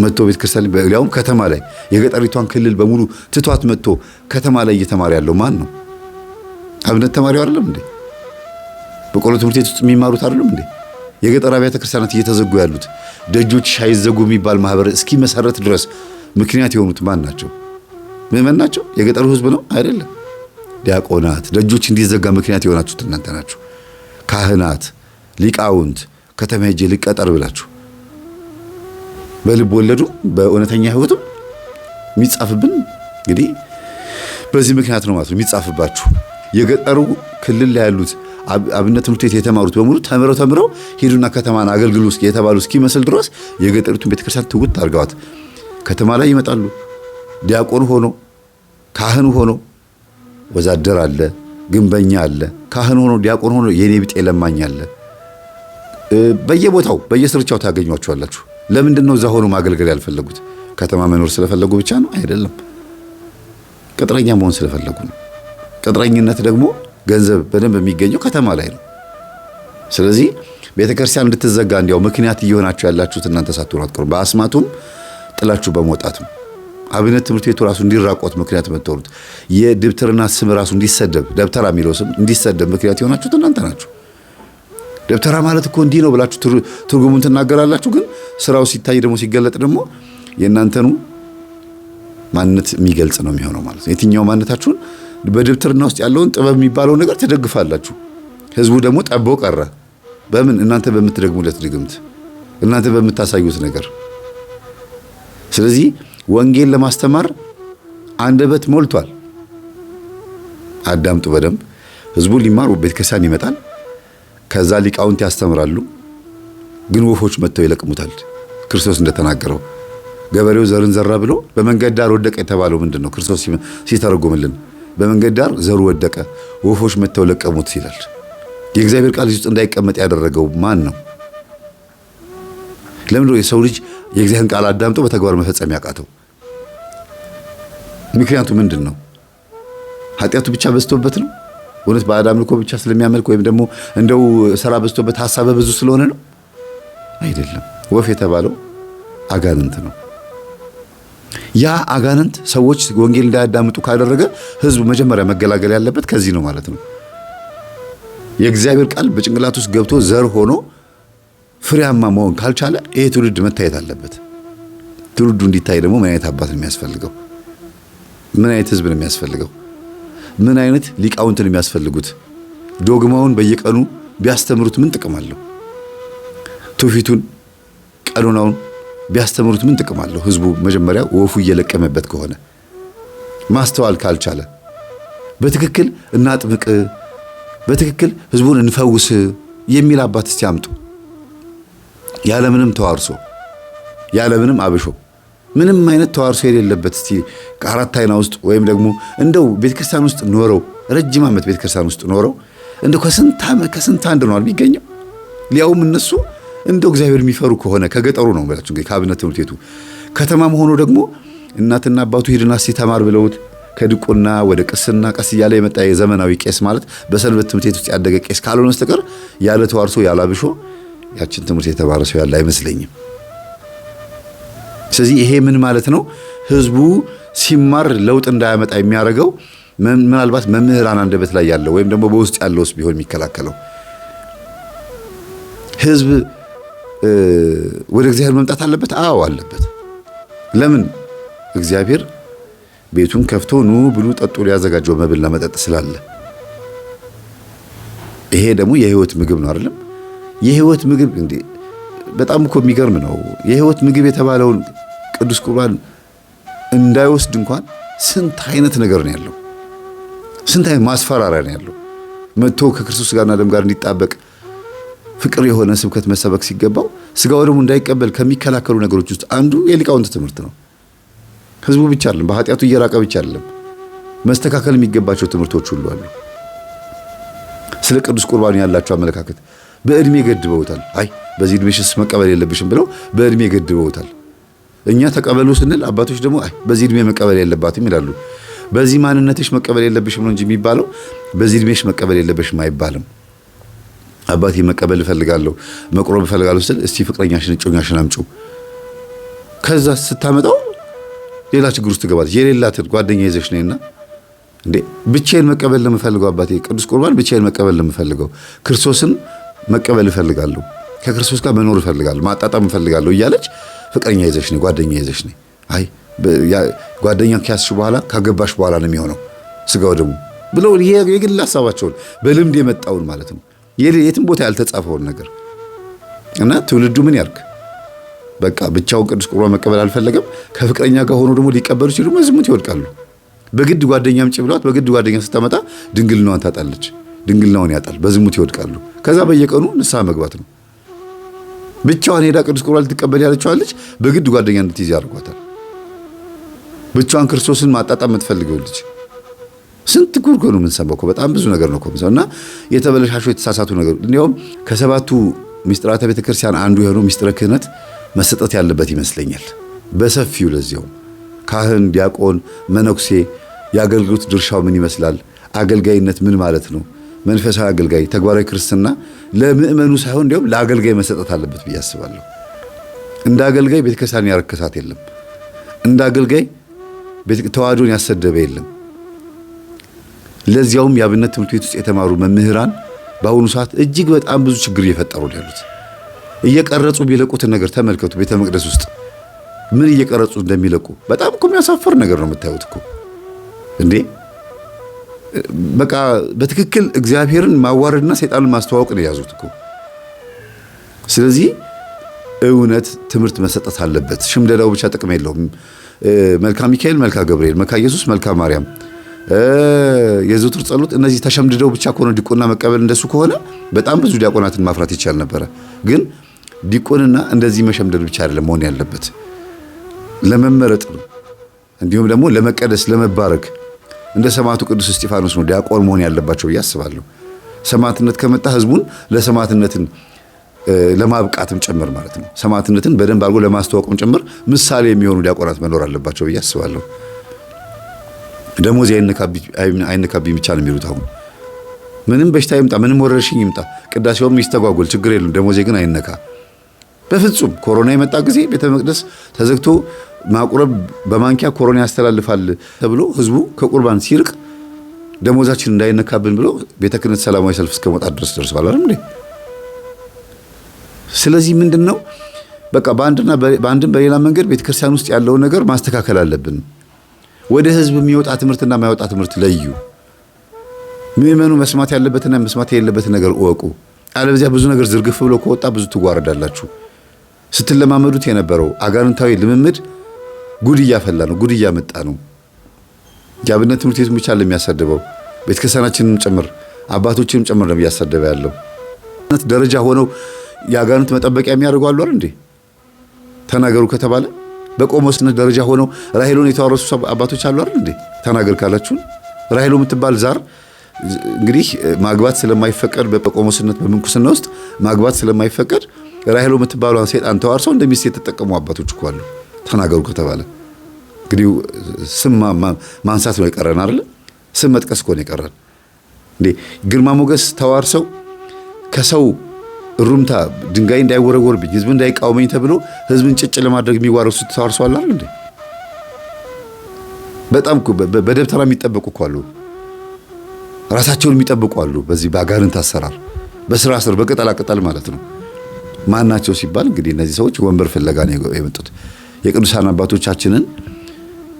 መጥቶ ቤተ ክርስቲያን በሊያውም ከተማ ላይ የገጠሪቷን ክልል በሙሉ ትቷት መጥቶ ከተማ ላይ እየተማረ ያለው ማን ነው? አብነት ተማሪው አይደለም እንዴ? በቆሎ ትምህርት ቤት ውስጥ የሚማሩት አይደለም እንዴ? የገጠር አብያተ ክርስቲያናት እየተዘጉ ያሉት ደጆች ሳይዘጉ የሚባል ማህበር እስኪ መሰረት ድረስ ምክንያት የሆኑት ማን ናቸው? ምዕመን ናቸው? የገጠሩ ህዝብ ነው? አይደለም። ዲያቆናት ደጆች እንዲዘጋ ምክንያት የሆናችሁት እናንተ ናችሁ። ካህናት፣ ሊቃውንት ከተማ ሄጄ ልቀጠር ብላችሁ በልብ ወለዱ በእውነተኛ ህይወቱ የሚጻፍብን እንግዲህ በዚህ ምክንያት ነው ማለት ነው የሚጻፍባችሁ። የገጠሩ ክልል ላይ ያሉት አብነት ትምህርት ቤት የተማሩት በሙሉ ተምረው ሄዱና ከተማን አገልግሉ የተባሉ እስኪመስል ድረስ የገጠሪቱን ቤተክርስቲያን ትውት አድርገዋት ከተማ ላይ ይመጣሉ። ዲያቆን ሆኖ ካህን ሆኖ ወዛደር አለ፣ ግንበኛ አለ፣ ካህን ሆኖ ዲያቆን ሆኖ የኔ ቢጤ ለማኝ አለ። በየቦታው በየስርቻው ታገኟቸዋላችሁ። ለምንድን ነው እዛ ሆኖ ማገልገል ያልፈለጉት? ከተማ መኖር ስለፈለጉ ብቻ ነው? አይደለም። ቅጥረኛ መሆን ስለፈለጉ ነው። ቅጥረኝነት ደግሞ ገንዘብ በደንብ የሚገኘው ከተማ ላይ ነው። ስለዚህ ቤተክርስቲያን እንድትዘጋ እንዲያው ምክንያት እየሆናችሁ ያላችሁት እናንተ ሳትሆኑ አትቀሩም። በአስማቱም ጥላችሁ በመውጣትም አብነት ትምህርት ቤቱ ራሱ እንዲራቆት ምክንያት የምትሆኑት የድብትርና ስም ራሱ እንዲሰደብ ደብተራ የሚለው ስም እንዲሰደብ ምክንያት የሆናችሁት እናንተ ናችሁ። ደብተራ ማለት እኮ እንዲህ ነው ብላችሁ ትርጉሙን ትናገራላችሁ። ግን ስራው ሲታይ ደግሞ ሲገለጥ ደግሞ የእናንተኑ ማንነት የሚገልጽ ነው የሚሆነው ማለት ነው። የትኛው ማንነታችሁን በድብትርና ውስጥ ያለውን ጥበብ የሚባለው ነገር ትደግፋላችሁ። ህዝቡ ደግሞ ጠቦ ቀረ። በምን? እናንተ በምትደግሙለት ድግምት፣ እናንተ በምታሳዩት ነገር። ስለዚህ ወንጌል ለማስተማር አንደበት ሞልቷል። አዳምጡ በደንብ። ህዝቡ ሊማር ቤተክርስቲያን ይመጣል። ከዛ ሊቃውንት ያስተምራሉ። ግን ወፎች መጥተው ይለቅሙታል። ክርስቶስ እንደተናገረው ገበሬው ዘርን ዘራ ብሎ በመንገድ ዳር ወደቀ የተባለው ምንድን ነው? ክርስቶስ ሲተረጎምልን በመንገድ ዳር ዘሩ ወደቀ፣ ወፎች መጥተው ለቀሙት ይላል። የእግዚአብሔር ቃል ውስጥ እንዳይቀመጥ ያደረገው ማን ነው? ለምንድነው የሰው ልጅ የእግዚአብሔርን ቃል አዳምጦ በተግባር መፈጸም ያቃተው? ምክንያቱ ምንድን ነው? ኃጢአቱ ብቻ በዝቶበት ነው? እውነት ባዕድ አምልኮ ብቻ ስለሚያመልክ ወይም ደግሞ እንደው ስራ በዝቶበት ሐሳበ ብዙ ስለሆነ ነው? አይደለም። ወፍ የተባለው አጋንንት ነው። ያ አጋንንት ሰዎች ወንጌል እንዳያዳምጡ ካደረገ ህዝቡ መጀመሪያ መገላገል ያለበት ከዚህ ነው ማለት ነው። የእግዚአብሔር ቃል በጭንቅላት ውስጥ ገብቶ ዘር ሆኖ ፍሬያማ መሆን ካልቻለ ይሄ ትውልድ መታየት አለበት። ትውልዱ እንዲታይ ደግሞ ምን አይነት አባት ነው የሚያስፈልገው? ምን አይነት ህዝብ ነው የሚያስፈልገው? ምን አይነት ሊቃውንት ነው የሚያስፈልጉት? ዶግማውን በየቀኑ ቢያስተምሩት ምን ጥቅም አለው? ትውፊቱን ቀኖናውን ቢያስተምሩት ምን ጥቅም አለው? ህዝቡ መጀመሪያ ወፉ እየለቀመበት ከሆነ ማስተዋል ካልቻለ በትክክል እናጥምቅ፣ በትክክል ህዝቡን እንፈውስ የሚል አባት እስቲ አምጡ። ያለምንም ተዋርሶ ያለምንም አብሾ ምንም አይነት ተዋርሶ የሌለበት እስቲ ከአራት አይና ውስጥ ወይም ደግሞ እንደው ቤተክርስቲያን ውስጥ ኖረው ረጅም ዓመት ቤተክርስቲያን ውስጥ ኖረው እንደው ከስንት አንድ ነው የሚገኘው። ሊያውም እነሱ እንደው እግዚአብሔር የሚፈሩ ከሆነ ከገጠሩ ነው ማለት እንግዲህ ከአብነት ትምህርት ቤቱ ከተማም ሆኖ ደግሞ እናትና አባቱ ሂድና ሲተማር ብለውት ከድቁና ወደ ቅስና ቀስ እያለ የመጣ የዘመናዊ ቄስ ማለት በሰንበት ትምህርት ቤት ውስጥ ያደገ ቄስ ካልሆነ በስተቀር ያለ ተዋርሶ ያለ አብሾ ያችን ትምህርት የተማረ ሰው ያለ አይመስለኝም። ስለዚህ ይሄ ምን ማለት ነው? ህዝቡ ሲማር ለውጥ እንዳያመጣ የሚያደርገው ምናልባት መምህራን አንደበት ላይ ያለው ወይም ደግሞ በውስጥ ያለውስ ቢሆን የሚከላከለው ህዝብ ወደ እግዚአብሔር መምጣት አለበት። አዎ አለበት። ለምን? እግዚአብሔር ቤቱን ከፍቶ ኑ ብሉ ጠጡ ሊያዘጋጀው መብልና መጠጥ ስላለ። ይሄ ደግሞ የህይወት ምግብ ነው አይደለም? የህይወት ምግብ እንዴ በጣም እኮ የሚገርም ነው። የህይወት ምግብ የተባለውን ቅዱስ ቁርባን እንዳይወስድ እንኳን ስንት አይነት ነገር ነው ያለው። ስንት አይነት ማስፈራሪያ ነው ያለው። መጥቶ ከክርስቶስ ጋርና ደም ጋር እንዲጣበቅ ፍቅር የሆነ ስብከት መሰበክ ሲገባው ስጋው ደግሞ እንዳይቀበል ከሚከላከሉ ነገሮች ውስጥ አንዱ የሊቃውንት ትምህርት ነው። ህዝቡ ብቻ አይደለም፣ በኃጢአቱ እየራቀ ብቻ አይደለም፣ መስተካከል የሚገባቸው ትምህርቶች ሁሉ አሉ። ስለ ቅዱስ ቁርባን ያላቸው አመለካከት በእድሜ ገድበውታል። አይ በዚህ እድሜሽስ መቀበል የለብሽም ብለው በእድሜ ገድበውታል። እኛ ተቀበሉ ስንል አባቶች ደግሞ አይ በዚህ እድሜ መቀበል የለባትም ይላሉ። በዚህ ማንነትሽ መቀበል የለብሽም ነው እንጂ የሚባለው በዚህ እድሜሽ መቀበል የለብሽም አይባልም። አባቴ መቀበል እፈልጋለሁ መቁረብ እፈልጋለሁ ስል እስቲ ፍቅረኛሽን እጮኛሽን አምጪ፣ ከዛ ስታመጣው ሌላ ችግር ውስጥ ትገባለች። የሌላትን ጓደኛ ይዘሽ ነይና እንዴ ብቻዬን መቀበል ለምፈልገው አባቴ ቅዱስ ቁርባን ብቻዬን መቀበል ለምፈልገው ክርስቶስን መቀበል እፈልጋለሁ፣ ከክርስቶስ ጋር መኖር እፈልጋለሁ፣ ማጣጣም እፈልጋለሁ እያለች ፍቅረኛ ይዘሽ ነይ፣ ጓደኛ ይዘሽ ነይ። አይ ጓደኛ ከያዝሽ በኋላ ካገባሽ በኋላ ነው የሚሆነው ስጋው ደግሞ ብለው የግል ሐሳባቸውን በልምድ የመጣውን ማለት ነው የትም ቦታ ያልተጻፈውን ነገር እና ትውልዱ ምን ያርግ? በቃ ብቻውን ቅዱስ ቁርባን መቀበል አልፈለገም። ከፍቅረኛ ጋር ሆኖ ደግሞ ሊቀበሉ ሲሉ መዝሙት ይወድቃሉ። በግድ ጓደኛ አምጪ ብለዋት በግድ ጓደኛ ስታመጣ ድንግልናዋን ታጣለች፣ ድንግልናውን ያጣል፣ በዝሙት ይወድቃሉ። ከዛ በየቀኑ ንስሐ መግባት ነው። ብቻዋን ሄዳ ቅዱስ ቁርባን ልትቀበል ያለችዋን ልጅ በግድ ጓደኛ እንድትይዝ ያደርጓታል። ብቻዋን ክርስቶስን ማጣጣም የምትፈልገው ልጅ ስንት ጉርጎ ነው የምንሰማው እኮ በጣም ብዙ ነገር ነው እኮ እና የተበለሻሹ የተሳሳቱ ነገር እንዲያውም ከሰባቱ ሚስጥራተ ቤተክርስቲያን አንዱ የሆነው ሚስጥረ ክህነት መሰጠት ያለበት ይመስለኛል በሰፊው። ለዚያው ካህን፣ ዲያቆን፣ መነኩሴ የአገልግሎት ድርሻው ምን ይመስላል? አገልጋይነት ምን ማለት ነው? መንፈሳዊ አገልጋይ ተግባራዊ ክርስትና ለምእመኑ ሳይሆን እንዲያውም ለአገልጋይ መሰጠት አለበት ብዬ አስባለሁ። እንደ አገልጋይ ቤተክርስቲያን ያረከሳት የለም። እንደ አገልጋይ ተዋህዶን ያሰደበ የለም። ለዚያውም የአብነት ትምህርት ቤት ውስጥ የተማሩ መምህራን በአሁኑ ሰዓት እጅግ በጣም ብዙ ችግር እየፈጠሩ ያሉት እየቀረጹ ቢለቁትን ነገር ተመልከቱ። ቤተ መቅደስ ውስጥ ምን እየቀረጹ እንደሚለቁ በጣም እኮ የሚያሳፍር ነገር ነው የምታዩት እኮ እንዴ። በቃ በትክክል እግዚአብሔርን ማዋረድና ሰይጣንን ማስተዋወቅ ነው የያዙት እኮ። ስለዚህ እውነት ትምህርት መሰጠት አለበት። ሽምደዳው ብቻ ጥቅም የለውም። መልካ ሚካኤል፣ መልካ ገብርኤል፣ መልካ ኢየሱስ፣ መልካ ማርያም፣ የዘወትር ጸሎት እነዚህ ተሸምድደው ብቻ ከሆነ ዲቁና መቀበል እንደሱ ከሆነ በጣም ብዙ ዲያቆናትን ማፍራት ይቻል ነበረ። ግን ዲቁንና እንደዚህ መሸምደድ ብቻ አይደለም መሆን ያለበት፣ ለመመረጥ ነው። እንዲሁም ደግሞ ለመቀደስ ለመባረክ እንደ ሰማዕቱ ቅዱስ እስጢፋኖስ ነው ዲያቆን መሆን ያለባቸው ብዬ አስባለሁ። ሰማዕትነት ከመጣ ህዝቡን ለሰማዕትነትን ለማብቃትም ጭምር ማለት ነው። ሰማዕትነትን በደንብ አድርጎ ለማስተዋወቅም ጭምር ምሳሌ የሚሆኑ ዲያቆናት መኖር አለባቸው ብዬ አስባለሁ። ደሞዝ አይነካብኝ ብቻ ነው የሚሉት። አሁን ምንም በሽታ ይምጣ ምንም ወረርሽኝ ይምጣ ቅዳሴውም ይስተጓጎል ችግር የለም፣ ደሞዜ ግን አይነካ በፍጹም። ኮሮና የመጣ ጊዜ ቤተ መቅደስ ተዘግቶ ማቁረብ በማንኪያ ኮሮና ያስተላልፋል ተብሎ ህዝቡ ከቁርባን ሲርቅ ደሞዛችን እንዳይነካብን ብሎ ቤተ ክህነት ሰላማዊ ሰልፍ እስከ መውጣት ድረስ ደርሷል አይደል? ስለዚህ ምንድነው በቃ በአንድም በሌላ መንገድ ቤተ ክርስቲያን ውስጥ ያለውን ነገር ማስተካከል አለብን። ወደ ህዝብ የሚወጣ ትምህርትና የማይወጣ ትምህርት ለዩ። ምእመኑ መስማት ያለበትና መስማት የሌለበትን ነገር እወቁ። አለበዚያ ብዙ ነገር ዝርግፍ ብሎ ከወጣ ብዙ ትጓረዳላችሁ። ስትለማመዱት የነበረው አጋንንታዊ ልምምድ ጉድ እያፈላ ነው፣ ጉድ እያመጣ ነው። የአብነት ትምህርት ቤቱን ብቻ ለሚያሳድበው ቤተክርስቲያናችንን ጭምር አባቶችንም ጭምር ነው እያሳደበ ያለው። ደረጃ ሆነው የአጋንንት መጠበቂያ የሚያደርጉ አሉ አይደል እንዴ? ተናገሩ ከተባለ በቆሞስነት ደረጃ ሆነው ራሄሎን የተዋረሱ አባቶች አሉ አይደል እንዴ? ተናገር ካላችሁን ራሄሎ የምትባል ዛር እንግዲህ ማግባት ስለማይፈቀድ በቆሞስነት በምንኩስና ውስጥ ማግባት ስለማይፈቀድ ራሄሎ የምትባለውን ሴጣን ተዋርሰው እንደሚስት የተጠቀሙ አባቶች እኮ አሉ። ተናገሩ ከተባለ እንግዲህ ስም ማንሳት ነው የቀረን አይደል? ስም መጥቀስ እኮ ነው የቀረን እንዴ። ግርማ ሞገስ ተዋርሰው ከሰው ሩምታ ድንጋይ እንዳይወረወርብኝ ህዝብ እንዳይቃወመኝ ተብሎ ህዝብን ጭጭ ለማድረግ የሚዋረሱ ተዋርሰዋል አይደል እንዴ? በጣም እኮ በደብተራ የሚጠበቁ እኮ አሉ። ራሳቸውን የሚጠብቁ አሉ። በዚህ በአጋንንት አሰራር በስራ ስር በቅጠላ ቅጠል ማለት ነው። ማን ናቸው ሲባል እንግዲህ እነዚህ ሰዎች ወንበር ፍለጋ ነው የመጡት። የቅዱሳን አባቶቻችንን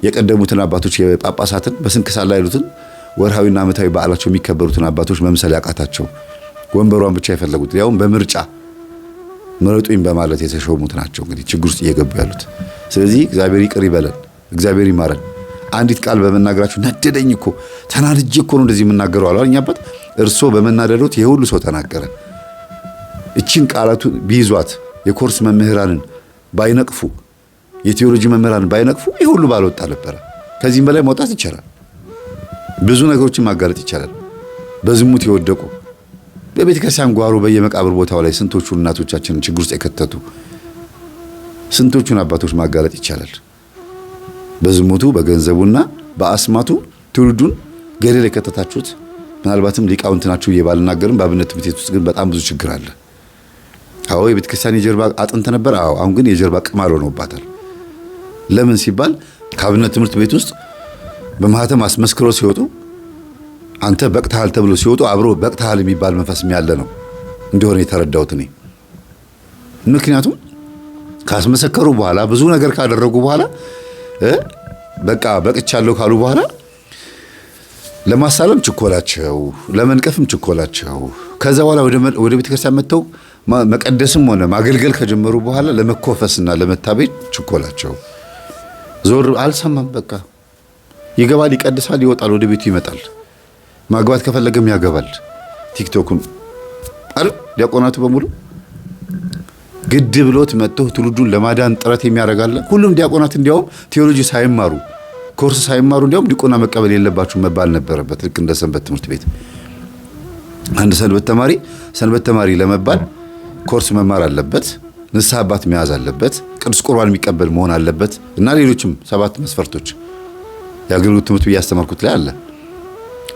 የቀደሙትን አባቶች የጳጳሳትን በስንክሳር ላይ ያሉትን ወርሃዊና ዓመታዊ በዓላቸው የሚከበሩትን አባቶች መምሰል ያቃታቸው ወንበሯን ብቻ የፈለጉት ያውም በምርጫ ምረጡኝ በማለት የተሾሙት ናቸው እንግዲህ ችግር ውስጥ እየገቡ ያሉት። ስለዚህ እግዚአብሔር ይቅር ይበለን፣ እግዚአብሔር ይማረን። አንዲት ቃል በመናገራችሁ ነደደኝ እኮ ተናድጄ እኮ ነው እንደዚህ የምናገረው አላል። እኛ አባት እርሶ በመናደዶት የሁሉ ሰው ተናገረ። እቺን ቃላቱ ቢይዟት የኮርስ መምህራንን ባይነቅፉ የቴዎሎጂ መምህራንን ባይነቅፉ ይሁሉ ባልወጣ ነበረ። ከዚህም በላይ መውጣት ይቻላል። ብዙ ነገሮችን ማጋለጥ ይቻላል። በዝሙት የወደቁ በቤተ ክርስቲያን ጓሮ በየመቃብር ቦታው ላይ ስንቶቹን እናቶቻችንን ችግር ውስጥ የከተቱ ስንቶቹን አባቶች ማጋለጥ ይቻላል። በዝሙቱ በገንዘቡና በአስማቱ ትውልዱን ገደል የከተታችሁት ምናልባትም ሊቃውንት ናችሁ እየባልናገርም በአብነት ትምህርት ቤት ውስጥ ግን በጣም ብዙ ችግር አለ። አዎ የቤተ ክርስቲያን የጀርባ አጥንት ነበር። አዎ አሁን ግን የጀርባ ቅማል ሆኖባታል። ለምን ሲባል ከአብነት ትምህርት ቤት ውስጥ በማህተም አስመስክሮ ሲወጡ አንተ በቅተሃል ተብሎ ሲወጡ አብሮ በቅተሃል የሚባል መንፈስም ያለ ነው እንደሆነ የተረዳሁት እኔ። ምክንያቱም ካስመሰከሩ በኋላ ብዙ ነገር ካደረጉ በኋላ በቃ በቅቻለሁ ካሉ በኋላ ለማሳለም ችኮላቸው፣ ለመንቀፍም ችኮላቸው፣ ከዛ በኋላ ወደ ቤተክርስቲያን መጥተው መቀደስም ሆነ ማገልገል ከጀመሩ በኋላ ለመኮፈስና ለመታበይ ችኮላቸው። ዞር አልሰማም። በቃ ይገባል፣ ይቀድሳል፣ ይወጣል፣ ወደ ቤቱ ይመጣል። ማግባት ከፈለገም ያገባል። ቲክቶክን አይደል ዲያቆናቱ በሙሉ ግድ ብሎት መጥቶ ትውልዱን ለማዳን ጥረት የሚያደርጋለ። ሁሉም ዲያቆናት እንዲያውም ቴዎሎጂ ሳይማሩ ኮርስ ሳይማሩ እንዲያውም ዲቆና መቀበል የለባችሁ መባል ነበረበት። ልክ እንደ ሰንበት ትምህርት ቤት አንድ ሰንበት ተማሪ ለመባል ኮርስ መማር አለበት፣ ንስሐ አባት መያዝ አለበት፣ ቅዱስ ቁርባን የሚቀበል መሆን አለበት እና ሌሎችም 7 መስፈርቶች የአገልግሎት ትምህርት ያስተማርኩት ላይ አለ።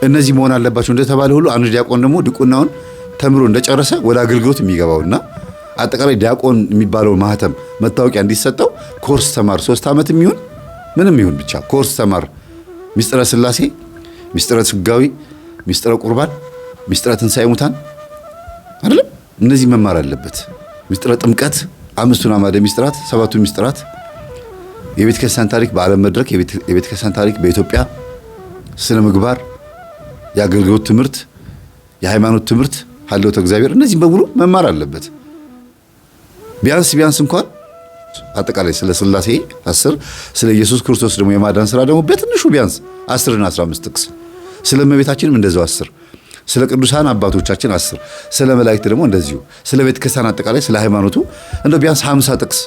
እነዚህ መሆን አለባቸው እንደተባለ ሁሉ አንድ ዲያቆን ደግሞ ዲቁናውን ተምሮ እንደጨረሰ ወደ አገልግሎት የሚገባውና አጠቃላይ ዲያቆን የሚባለው ማህተም መታወቂያ እንዲሰጠው ኮርስ ተማር 3 ዓመት የሚሆን ምንም ይሁን ብቻ ኮርስ ተማር። ሚስጥረ ሥላሴ፣ ሚስጥረ ስጋዊ፣ ሚስጥረ ቁርባን፣ ሚስጥረ ትንሣኤ ሙታን አይደለም እነዚህ መማር አለበት። ሚስጥረ ጥምቀት፣ 5ቱን አዕማደ ሚስጥራት፣ 7ቱን ሚስጥራት፣ የቤተ ክርስቲያን ታሪክ በዓለም መድረክ፣ የቤተ ክርስቲያን ታሪክ በኢትዮጵያ፣ ስነ ምግባር፣ የአገልግሎት ትምህርት፣ የሃይማኖት ትምህርት፣ ሀልዎተ እግዚአብሔር እነዚህ በሙሉ መማር አለበት። ቢያንስ እንኳን አጠቃላይ ስለ ሥላሴ 10 ስለ ኢየሱስ ክርስቶስ ደግሞ የማዳን ስራ ደግሞ በትንሹ ቢያንስ 10 እና 15 ጥቅስ፣ ስለ እመቤታችንም እንደዛው 10፣ ስለ ቅዱሳን አባቶቻችን 10፣ ስለ መላእክት ደግሞ እንደዚሁ፣ ስለ ቤተ ክርስቲያን አጠቃላይ ስለ ሃይማኖቱ እንደው ቢያንስ 50 ጥቅስ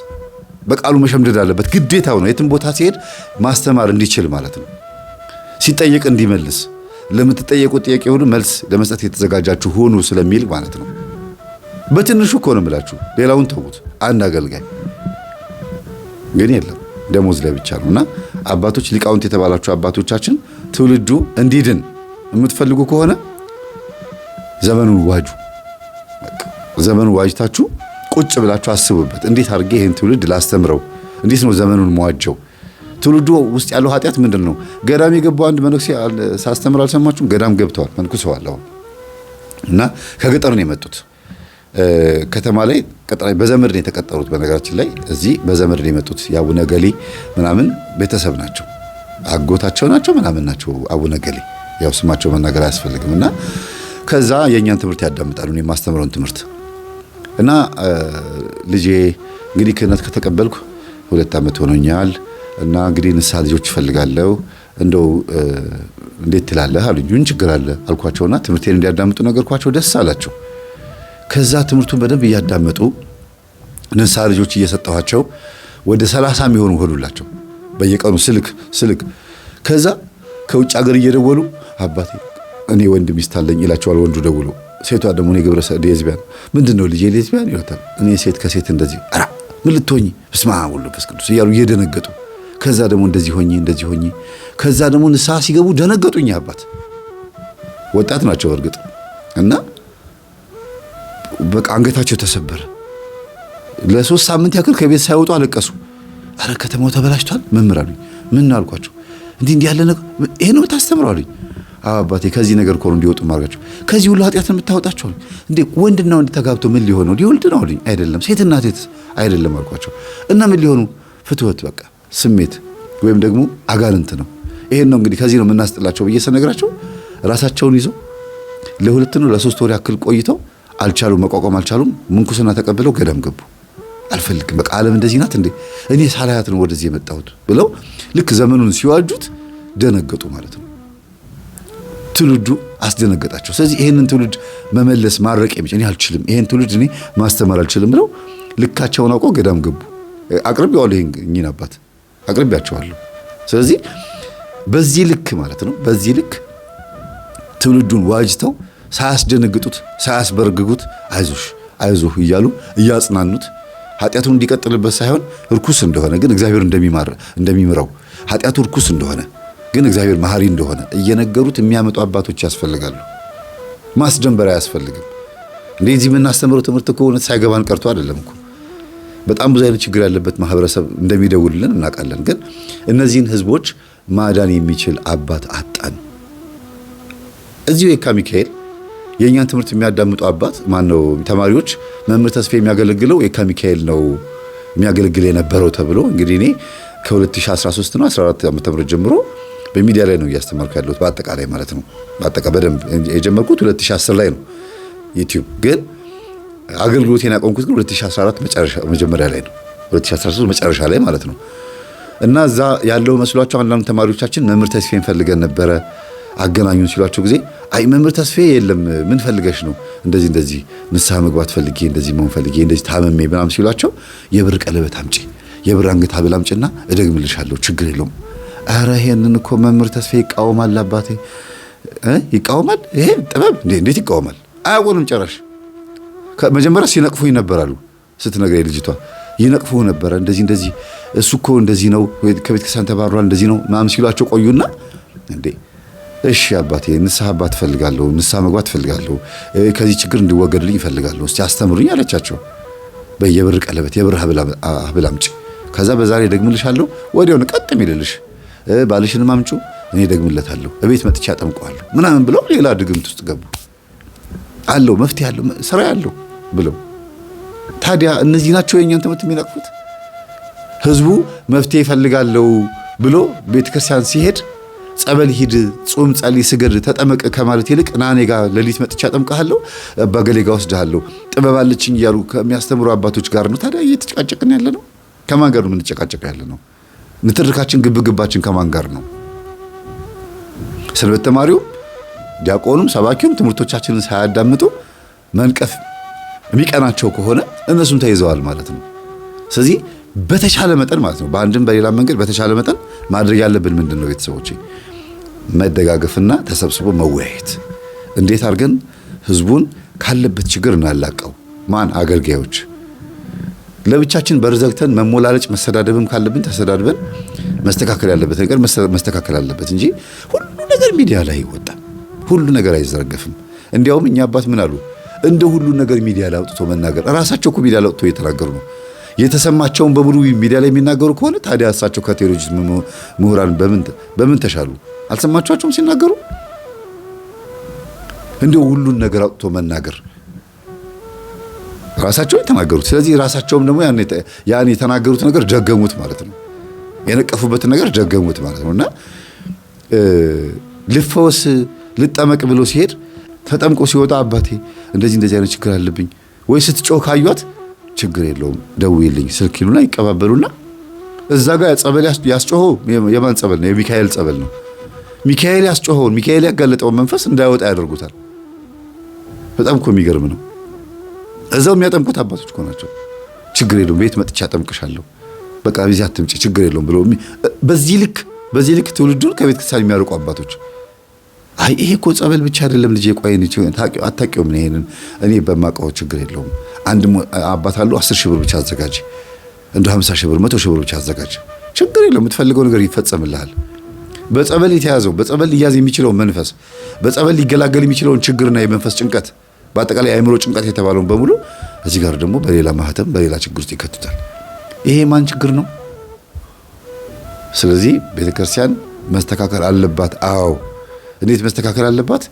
በቃሉ መሸምደድ አለበት። ግዴታው ነው። የትም ቦታ ሲሄድ ማስተማር እንዲችል ማለት ነው። ሲጠየቅ እንዲመልስ፣ ለምትጠየቁት ጥያቄ ሁሉ መልስ ለመስጠት የተዘጋጃችሁ ሆኑ ስለሚል ማለት ነው። በትንሹ እኮ ነው የምላችሁ። ሌላውን ተውት። አንድ አገልጋይ ግን የለም ደሞዝ ላይ ብቻ ነውና አባቶች ሊቃውንት የተባላችሁ አባቶቻችን ትውልዱ እንዲድን የምትፈልጉ ከሆነ ዘመኑን ዋጁ። ዘመኑን ዋጅታችሁ ቁጭ ብላችሁ አስቡበት። እንዴት አድርጌ ይሄን ትውልድ ላስተምረው? እንዴት ነው ዘመኑን መዋጀው? ትውልዱ ውስጥ ያለው ኃጢአት ምንድን ነው? ገዳም የገባው አንድ መነኩሴ ሳስተምር አልሰማችሁም? ገዳም ገብተዋል መንኩሰዋል አሁን እና ከገጠር ነው የመጡት። ከተማ ላይ በዘመድ ነው የተቀጠሩት። በነገራችን ላይ እዚህ በዘመድ ነው የመጡት። የአቡነ ገሌ ምናምን ቤተሰብ ናቸው፣ አጎታቸው ናቸው ምናምን ናቸው አቡነ ገሌ። ያው ስማቸው መናገር አያስፈልግም። እና ከዛ የእኛን ትምህርት ያዳምጣሉ፣ እኔ የማስተምረውን ትምህርት እና ልጄ እንግዲህ ክህነት ከተቀበልኩ 2 ዓመት ሆኖኛል እና እንግዲህ ንስሐ ልጆች እፈልጋለሁ እንደው እንዴት ትላለህ አሉኝ። ምን ችግር አለ አልኳቸውና ትምህርቴን እንዲያዳምጡ ነገርኳቸው። ደስ አላቸው። ከዛ ትምህርቱን በደንብ እያዳመጡ ንስሐ ልጆች እየሰጠኋቸው ወደ 30 የሚሆኑ ሆኑላቸው። በየቀኑ ስልክ ከዛ ከውጭ ሀገር እየደወሉ አባቴ እኔ ወንድ ሚስት አለኝ ይላቸዋል ወንዱ ደውሎ። ሴቷ ደግሞ እኔ ግብረ ሰዶም ሌዝቢያን። ምንድነው ልጄ ሌዝቢያን ይላታል። እኔ ሴት ከሴት እንደዚህ ኧረ ምን ልትሆኚ በስመ አብ ወወልድ ወመንፈስ ቅዱስ እያሉ እየደነገጡ ከዛ ደግሞ እንደዚህ ሆኜ ከዛ ደግሞ ንስሐ ሲገቡ ደነገጡኝ። አባት ወጣት ናቸው እርግጥ እና በቃ አንገታቸው ተሰበረ። ለ3 ሳምንት ያክል ከቤት ሳይወጡ አለቀሱ። አረ ከተማው ተበላሽቷል መምህር አሉኝ። ምን አልኳቸው? እንዲህ ያለ ነገር ይሄ ነው የምታስተምረው አሉኝ። አባቴ ከዚህ ነገር እኮ ነው እንዲወጡ ማርጋቸው። ከዚህ ሁሉ ኃጢአት የምታወጣቸው አሉኝ። እንዴ ወንድና ወንድ ተጋብቶ ምን ሊሆን ነው? ሊወልድ ነው አሉኝ። አይደለም ሴትና ሴት አይደለም አልኳቸው። እና ምን ሊሆኑ? ፍትወት በቃ ስሜት ወይም ደግሞ አጋንንት ነው። ይሄን ነው እንግዲህ ከዚህ ነው የምናስጥላቸው ብዬ ስነግራቸው ራሳቸውን ይዘው ለ2 ነው ለ3 ወር ያክል ቆይተው አልቻሉም፣ መቋቋም አልቻሉም። ምንኩስና ተቀብለው ገዳም ገቡ። አልፈልግም በቃ ዓለም እንደዚህ ናት እንዴ እኔ ሳላያት ነው ወደዚህ የመጣሁት ብለው ልክ ዘመኑን ሲዋጁት ደነገጡ ማለት ነው። ትውልዱ አስደነገጣቸው። ስለዚህ ይሄንን ትውልድ መመለስ ማረቅ እኔ አልችልም፣ ይሄን ትውልድ እኔ ማስተማር አልችልም ብለው ልካቸውን አውቀው ገዳም ገቡ። አቅርቤዋለሁ፣ ይሄን አባት አቅርቤያቸዋለሁ። ስለዚህ በዚህ ልክ ማለት ነው በዚህ ልክ ትውልዱን ዋጅተው ሳያስደነግጡት ሳያስበርግጉት አይዞህ እያሉ እያጽናኑት ኃጢአቱን እንዲቀጥልበት ሳይሆን ርኩስ እንደሆነ ግን እግዚአብሔር እንደሚምረው ኃጢአቱ ርኩስ እንደሆነ ግን እግዚአብሔር መሐሪ እንደሆነ እየነገሩት የሚያመጡ አባቶች ያስፈልጋሉ። ማስደንበር አያስፈልግም። እንደዚህ የምናስተምረው ትምህርት እኮ እውነት ሳይገባን ቀርቶ አይደለም እኮ። በጣም ብዙ አይነት ችግር ያለበት ማህበረሰብ እንደሚደውልልን እናውቃለን። ግን እነዚህን ህዝቦች ማዳን የሚችል አባት አጣን። እዚሁ የካ ሚካኤል የእኛን ትምህርት የሚያዳምጡ አባት ማነው? ተማሪዎች መምህር ተስፋዬ የሚያገለግለው የካ ሚካኤል ነው የሚያገለግል የነበረው ተብሎ እንግዲህ እኔ ከ2013 ነው 14 ዓመተ ምህረት ጀምሮ በሚዲያ ላይ ነው እያስተማርኩ ያለሁት በአጠቃላይ ማለት ነው። በአጠቃላይ በደንብ የጀመርኩት 2010 ላይ ነው ዩቲዩብ። ግን አገልግሎቴን ያቆምኩት ግን 2014 መጀመሪያ ላይ ነው 2013 መጨረሻ ላይ ማለት ነው። እና እዛ ያለው መስሏቸው አንዳንድ ተማሪዎቻችን መምህር ተስፋዬን ፈልገን ነበረ አገናኙን ሲሏቸው ጊዜ አይ መምህር ተስፋዬ የለም ምን ፈልገሽ ነው? እንደዚህ ንስሐ መግባት ፈልጌ እንደዚህ መሆን ፈልጌ እንደዚህ ታመሜ ምናምን ሲሏቸው የብር ቀለበት አምጪ የብር አንገት ሐብል አምጪና እደግምልሻለሁ ችግር የለውም። ኧረ ይሄንን እኮ መምህር ተስፋዬ ይቃወማል አባቴ ይቃወማል። ይሄ ጥበብ እንዴት ይቃወማል? አያውቁንም ጭራሽ። መጀመሪያ ሲነቅፉኝ ነበራሉ ስትነግረኝ ልጅቷ ይነቅፉህ ነበረ እንደዚህ እሱ እኮ እንደዚህ ነው ከቤተ ክርስቲያን ተባሯል እንደዚህ ነው ምናምን ሲሏቸው ቆዩና እንዴ እሺ አባቴ ንስሐ አባት ፈልጋለሁ ንስሐ መግባት ፈልጋለሁ ከዚህ ችግር እንዲወገድልኝ ፈልጋለሁ እስቲ አስተምሩኝ አለቻቸው። በየብር ቀለበት የብር ሐብል አምጪ ከዛ በዛሬ ደግምልሻለሁ ወዲያው ቀጥም ይልልሽ ባልሽንም አምጪ እኔ ደግምለታለሁ እቤት መጥቻ አጠምቀዋለሁ ምናምን ብለው ሌላ ድግምት ውስጥ ገቡ። አለው መፍትሄ አለው ስራ ያለው ብለው ታዲያ እነዚህ ናቸው የኛን ትምህርት የሚነቅፉት። ህዝቡ መፍትሄ ይፈልጋለሁ ብሎ ቤተክርስቲያን ሲሄድ ጸበል ሂድ ጾም ጸልይ ስገድ ተጠመቅ ከማለት ይልቅ ና እኔ ጋር ሌሊት መጥቻ አጠምቀሃለሁ አባገሌ ጋር ወስደሃለሁ ጥበብ አለችኝ እያሉ ከሚያስተምሩ አባቶች ጋር ነው ታዲያ እየተጨቃጨቅን ያለ ነው። ከማን ጋር ነው የምንጨቃጨቅ ያለ ነው? ንትርካችን ግብግባችን ከማን ጋር ነው? ሰንበት ተማሪው ዲያቆኑም ሰባኪውም ትምህርቶቻችንን ሳያዳምጡ መንቀፍ የሚቀናቸው ከሆነ እነሱም ተይዘዋል ማለት ነው። ስለዚህ በተቻለ መጠን ማለት ነው በአንድም በሌላ መንገድ በተቻለ መጠን ማድረግ ያለብን ምንድነው ቤተሰቦቼ መደጋገፍና ተሰብስቦ መወያየት። እንዴት አድርገን ህዝቡን ካለበት ችግር እናላቀው? ማን አገልጋዮች ለብቻችን በርዘግተን መሞላለጭ መሰዳደብም ካለብን ተሰዳድበን መስተካከል ያለበት ነገር መስተካከል አለበት እንጂ ሁሉ ነገር ሚዲያ ላይ ይወጣል። ሁሉ ነገር አይዘረገፍም። እንዲያውም እኛ አባት ምን አሉ? እንደ ሁሉ ነገር ሚዲያ ላይ አውጥቶ መናገር። ራሳቸው እኮ ሚዲያ ላይ አውጥቶ እየተናገሩ ነው። የተሰማቸውን በሙሉ ሚዲያ ላይ የሚናገሩ ከሆነ ታዲያ እሳቸው ከቴዎሎጂ ምሁራን በምን ተሻሉ? አልሰማችኋቸውም ሲናገሩ? እንደው ሁሉን ነገር አውጥቶ መናገር ራሳቸው የተናገሩት። ስለዚህ ራሳቸውም ደግሞ ያን የተናገሩት ነገር ደገሙት ማለት ነው። የነቀፉበትን ነገር ደገሙት ማለት ነውና ልፈወስ ልጠመቅ ብሎ ሲሄድ ተጠምቆ ሲወጣ አባቴ እንደዚህ አይነት ችግር አለብኝ ወይ ስትጮህ ካዩት ችግር የለውም ደውይልኝ ስልክ ይሉና ይቀባበሉና እዛ ጋር ጸበል ያስጮኸው የማን ጸበል ነው? የሚካኤል ጸበል ነው። ሚካኤል ያስጮኸውን ሚካኤል ያጋለጠውን መንፈስ እንዳይወጣ ያደርጉታል። በጣም እኮ የሚገርም ነው። እዛው የሚያጠምቁት አባቶች እኮ ናቸው። ችግር የለውም ቤት መጥቻ አጠምቅሻለሁ በቃ ቢዚ አትምጪ ችግር የለውም ብሎ በዚህ ልክ ትውልዱን ከቤተ ክርስቲያን የሚያርቁ አባቶች አይ ይሄ እኮ ጸበል ብቻ አይደለም ልጄ፣ ቆይ አታውቂውም ነው ይሄንን እኔ በማውቀው ችግር የለውም። አንድ አባት አሉ 10 ሺህ ብር ብቻ አዘጋጅ፣ እንደ 50 ሺህ ብር 100 ሺህ ብር ብቻ አዘጋጅ፣ ችግር የለውም የምትፈልገው ነገር ይፈጸምልሃል። በጸበል የተያዘው በጸበል ሊያዝ የሚችለው መንፈስ፣ በጸበል ሊገላገል የሚችለውን ችግርና የመንፈስ ጭንቀት፣ በአጠቃላይ አእምሮ ጭንቀት የተባለውን በሙሉ እዚህ ጋር ደግሞ በሌላ ማህተም በሌላ ችግር ውስጥ ይከቱታል። ይሄ ማን ችግር ነው? ስለዚህ ቤተክርስቲያን መስተካከል አለባት። አዎ እንዴት መስተካከል አለባት?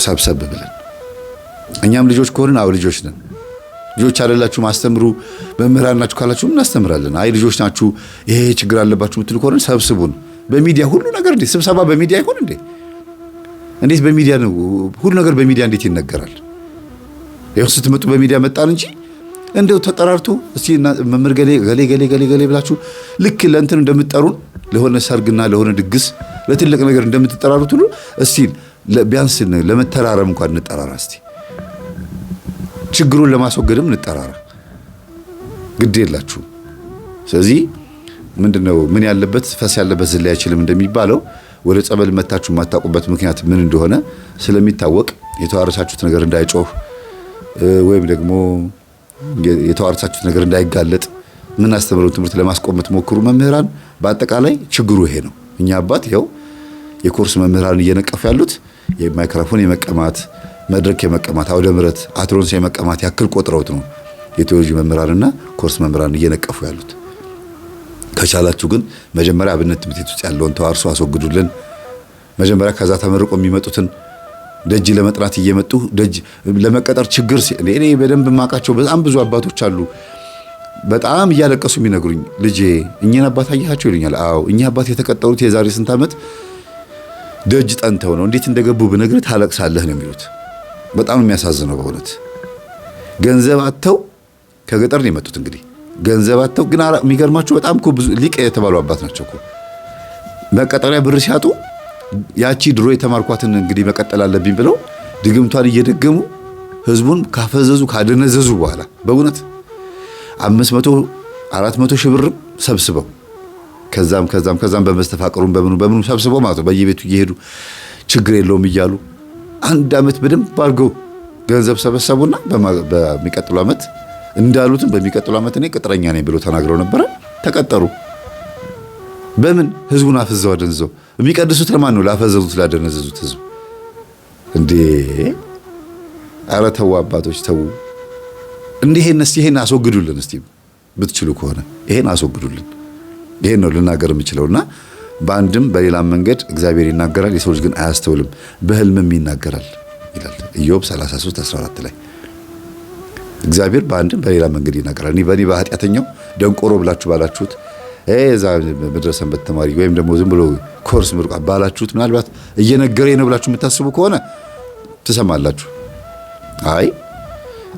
ሰብሰብ ብለን እኛም ልጆች ከሆንን አዎ ልጆች ነን። ልጆች አይደላችሁ ማስተምሩ መምህራን ናችሁ ካላችሁ እናስተምራለን። አይ ልጆች ናችሁ ይሄ ችግር አለባችሁ ምትሉ ከሆነ ሰብስቡን። በሚዲያ ሁሉ ነገር እንዴ ስብሰባ በሚዲያ ይሆን እንዴ? እንዴት በሚዲያ ነው ሁሉ ነገር በሚዲያ እንዴት ይነገራል? ይኸው ስትመጡ በሚዲያ መጣን እንጂ እንደው ተጠራርቶ እስቲ መምህር ገሌ ብላችሁ ልክ ለእንትን እንደምትጠሩን ለሆነ ሰርግና ለሆነ ድግስ ለትልቅ ነገር እንደምትጠራሩት ሁሉ እስቲ ቢያንስ ለመተራረም እንኳን እንጠራራ። እስቲ ችግሩን ለማስወገድም እንጠራራ። ግድ የላችሁ። ስለዚህ ምንድነው ምን ያለበት ፈስ ያለበት ዝላይ አይችልም እንደሚባለው ወደ ጸበል መታችሁ የማታውቁበት ምክንያት ምን እንደሆነ ስለሚታወቅ የተዋረሳችሁት ነገር እንዳይጮህ ወይም ደግሞ የተዋረሳችሁት ነገር እንዳይጋለጥ ምን አስተምረው ትምህርት ለማስቆም የምትሞክሩ መምህራን በአጠቃላይ ችግሩ ይሄ ነው። እኛ አባት ይኸው የኮርስ መምህራን እየነቀፉ ያሉት የማይክሮፎን የመቀማት መድረክ የመቀማት አውደ ምሕረት አትሮንስ የመቀማት ያክል ቆጥረውት ነው የቴዎሎጂ መምህራንና ኮርስ መምህራን እየነቀፉ ያሉት። ከቻላችሁ ግን መጀመሪያ አብነት ትምህርት ቤት ውስጥ ያለውን ተዋርሶ አስወግዱልን። መጀመሪያ ከዛ ተመርቆ የሚመጡትን ደጅ ለመጥራት እየመጡ ደጅ ለመቀጠር ችግር እኔ በደንብ ማቃቸው በጣም ብዙ አባቶች አሉ። በጣም እያለቀሱ የሚነግሩኝ ልጄ እኛን አባት አያቸው ይሉኛል። አዎ እኛ አባት የተቀጠሩት የዛሬ ስንት ዓመት ደጅ ጠንተው ነው። እንዴት እንደገቡ ብነግርህ ታለቅሳለህ ነው የሚሉት። በጣም የሚያሳዝነው በእውነት ገንዘብ አጥተው ከገጠር ነው የመጡት። እንግዲህ ገንዘብ አጥተው ግን የሚገርማችሁ በጣም እኮ ብዙ ሊቅ የተባሉ አባት ናቸው እኮ መቀጠሪያ ብር ሲያጡ ያቺ ድሮ የተማርኳትን እንግዲህ መቀጠል አለብኝ ብለው ድግምቷን እየደገሙ ህዝቡን ካፈዘዙ ካደነዘዙ በኋላ በእውነት 500 400 ሺህ ብር ሰብስበው ከዛም በመስተፋቀሩም በምኑ ሰብስበው ማለት በየቤቱ እየሄዱ ችግር የለውም እያሉ አንድ አመት በደንብ አድርገው ገንዘብ ሰበሰቡና በሚቀጥለው አመት እንዳሉትም በሚቀጥለው አመት እኔ ቅጥረኛ ነኝ ብለው ተናግረው ነበር። ተቀጠሩ። በምን ህዝቡን አፈዘው አደንዘው። የሚቀድሱት ለማን ነው? ላፈዘዙት ላደነዘዙት ህዝብ እንዴ! ኧረ ተው አባቶች ተው። ይሄን አስወግዱልን እስቲ ብትችሉ ከሆነ ይሄን አስወግዱልን። ይሄን ነው ልናገር የምችለውና በአንድም በሌላም መንገድ እግዚአብሔር ይናገራል፣ የሰው ልጅ ግን አያስተውልም፣ በህልምም ይናገራል ይላል ኢዮብ 33:14 ላይ። እግዚአብሔር በአንድም በሌላ መንገድ ይናገራል። በእኔ በኃጢአተኛው ደንቆሮ ብላችሁ ባላችሁት እዛ መድረሰን በተማሪ ወይም ደግሞ ዝም ብሎ ኮርስ ምርቋ ባላችሁት ምናልባት እየነገረኝ ነው ብላችሁ የምታስቡ ከሆነ ትሰማላችሁ። አይ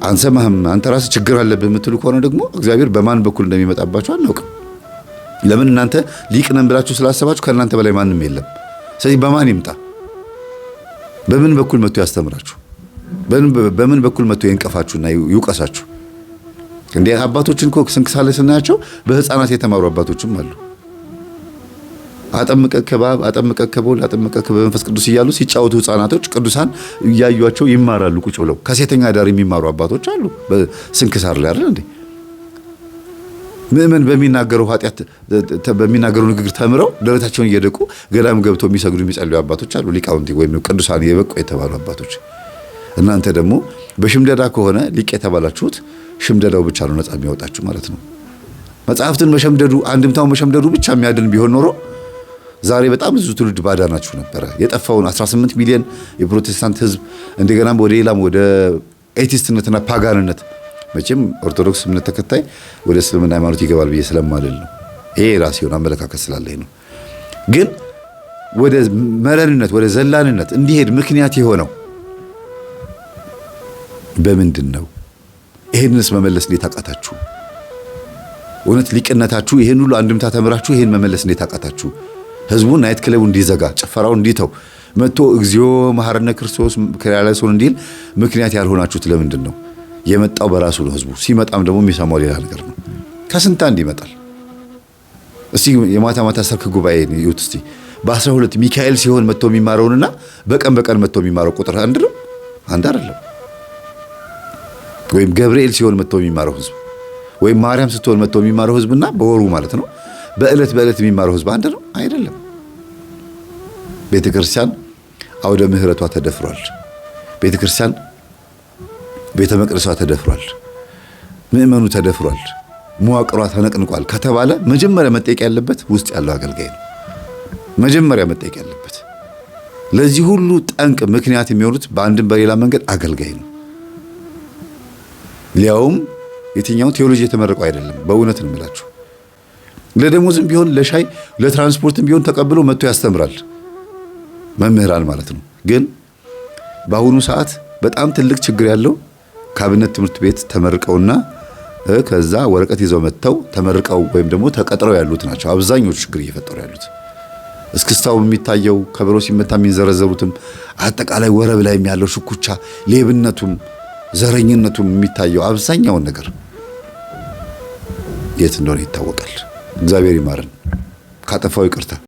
አንሰማህም አንተ ራስህ ችግር አለብህ የምትሉ ከሆነ ደግሞ እግዚአብሔር በማን በኩል እንደሚመጣባችሁ አናውቅም። ለምን እናንተ ሊቅ ነን ብላችሁ ስላሰባችሁ ከእናንተ በላይ ማንም የለም። ስለዚህ በማን ይምጣ? በምን በኩል መጥቶ ያስተምራችሁ? በምን በኩል መጥቶ ይንቀፋችሁና ይውቀሳችሁ? እንዴ አባቶችን እኮ ስንክሳር ላይ ስናያቸው በህፃናት የተማሩ አባቶችም አሉ። አጠምቀከ በአብ አጠምቀከ በወልድ አጠምቀከ በመንፈስ ቅዱስ እያሉ ሲጫወቱ ህፃናቶች ቅዱሳን እያዩቸው ይማራሉ። ቁጭ ብለው ከሴተኛ ዳር የሚማሩ አባቶች አሉ በስንክሳር ላይ አይደል እንዴ? ምእመን በሚናገረው ኃጢአት በሚናገረው ንግግር ተምረው ደረታቸውን እየደቁ ገዳም ገብተው የሚሰግዱ የሚጸልዩ አባቶች አሉ። ሊቃውንቲ ወይም ቅዱሳን የበቁ የተባሉ አባቶች። እናንተ ደግሞ በሽምደዳ ከሆነ ሊቅ የተባላችሁት ሽምደዳው ብቻ ነው ነፃ የሚያወጣችሁ ማለት ነው። መጽሐፍትን መሸምደዱ አንድምታው መሸምደዱ ብቻ የሚያድን ቢሆን ኖሮ ዛሬ በጣም ብዙ ትውልድ ባዳናችሁ ነበረ። የጠፋውን 18 ሚሊዮን የፕሮቴስታንት ህዝብ እንደገናም ወደ ሌላም ወደ ኤቲስትነትና ፓጋንነት መቼም ኦርቶዶክስ እምነት ተከታይ ወደ እስልምና ሃይማኖት ይገባል ብዬ ስለማልል ነው። ይሄ ራሴውን አመለካከት ስላለኝ ነው። ግን ወደ መረንነት ወደ ዘላንነት እንዲሄድ ምክንያት የሆነው በምንድን ነው? ይሄንንስ መመለስ እንዴት አቃታችሁ? እውነት ሊቅነታችሁ ይሄን ሁሉ አንድምታ ተምራችሁ ይሄን መመለስ እንዴት አቃታችሁ? ህዝቡን ናይት ክለቡ እንዲዘጋ ጭፈራው እንዲተው መጥቶ እግዚኦ መሐረነ ክርስቶስ ከያለሶን እንዲል ምክንያት ያልሆናችሁት ለምንድን ነው? የመጣው በራሱ ነው ህዝቡ። ሲመጣም ደግሞ የሚሰማው ሌላ ነገር ነው። ከስንት አንድ ይመጣል። እስቲ የማታ ማታ ሰርክ ጉባኤ ይዩት እስቲ በ12 ሚካኤል ሲሆን መጥቶ የሚማረውንና በቀን መጥቶ የሚማረው ቁጥር አንድ ነው? አንድ አይደለም። ወይም ገብርኤል ሲሆን መጥቶ የሚማረው ህዝብ ወይም ማርያም ስትሆን መጥቶ የሚማረው ህዝብና በወሩ ማለት ነው በእለት የሚማረው ህዝብ አንድ ነው? አይደለም። ቤተክርስቲያን አውደ ምህረቷ ተደፍሯል። ቤተክርስቲያን ቤተ መቅደሷ ተደፍሯል። ምእመኑ ተደፍሯል። መዋቅሯ ተነቅንቋል ከተባለ መጀመሪያ መጠየቅ ያለበት ውስጥ ያለው አገልጋይ ነው። መጀመሪያ መጠየቅ ያለበት ለዚህ ሁሉ ጠንቅ ምክንያት የሚሆኑት በአንድም በሌላ መንገድ አገልጋይ ነው። ሊያውም የትኛው ቴዎሎጂ የተመረቀው አይደለም። በእውነት ነው የምላችሁ። ለደሞዝም ቢሆን ለሻይ ለትራንስፖርትም ቢሆን ተቀብሎ መጥቶ ያስተምራል። መምህራን ማለት ነው። ግን በአሁኑ ሰዓት በጣም ትልቅ ችግር ያለው ከአብነት ትምህርት ቤት ተመርቀውና ከዛ ወረቀት ይዘው መጥተው ተመርቀው ወይም ደግሞ ተቀጥረው ያሉት ናቸው አብዛኞቹ ችግር እየፈጠሩ ያሉት። እስክስታው የሚታየው ከበሮ ሲመታ የሚንዘረዘሩትም አጠቃላይ ወረብ ላይ ያለው ሽኩቻ፣ ሌብነቱም ዘረኝነቱም የሚታየው አብዛኛውን ነገር የት እንደሆነ ይታወቃል። እግዚአብሔር ይማረን። ካጠፋው ይቅርታ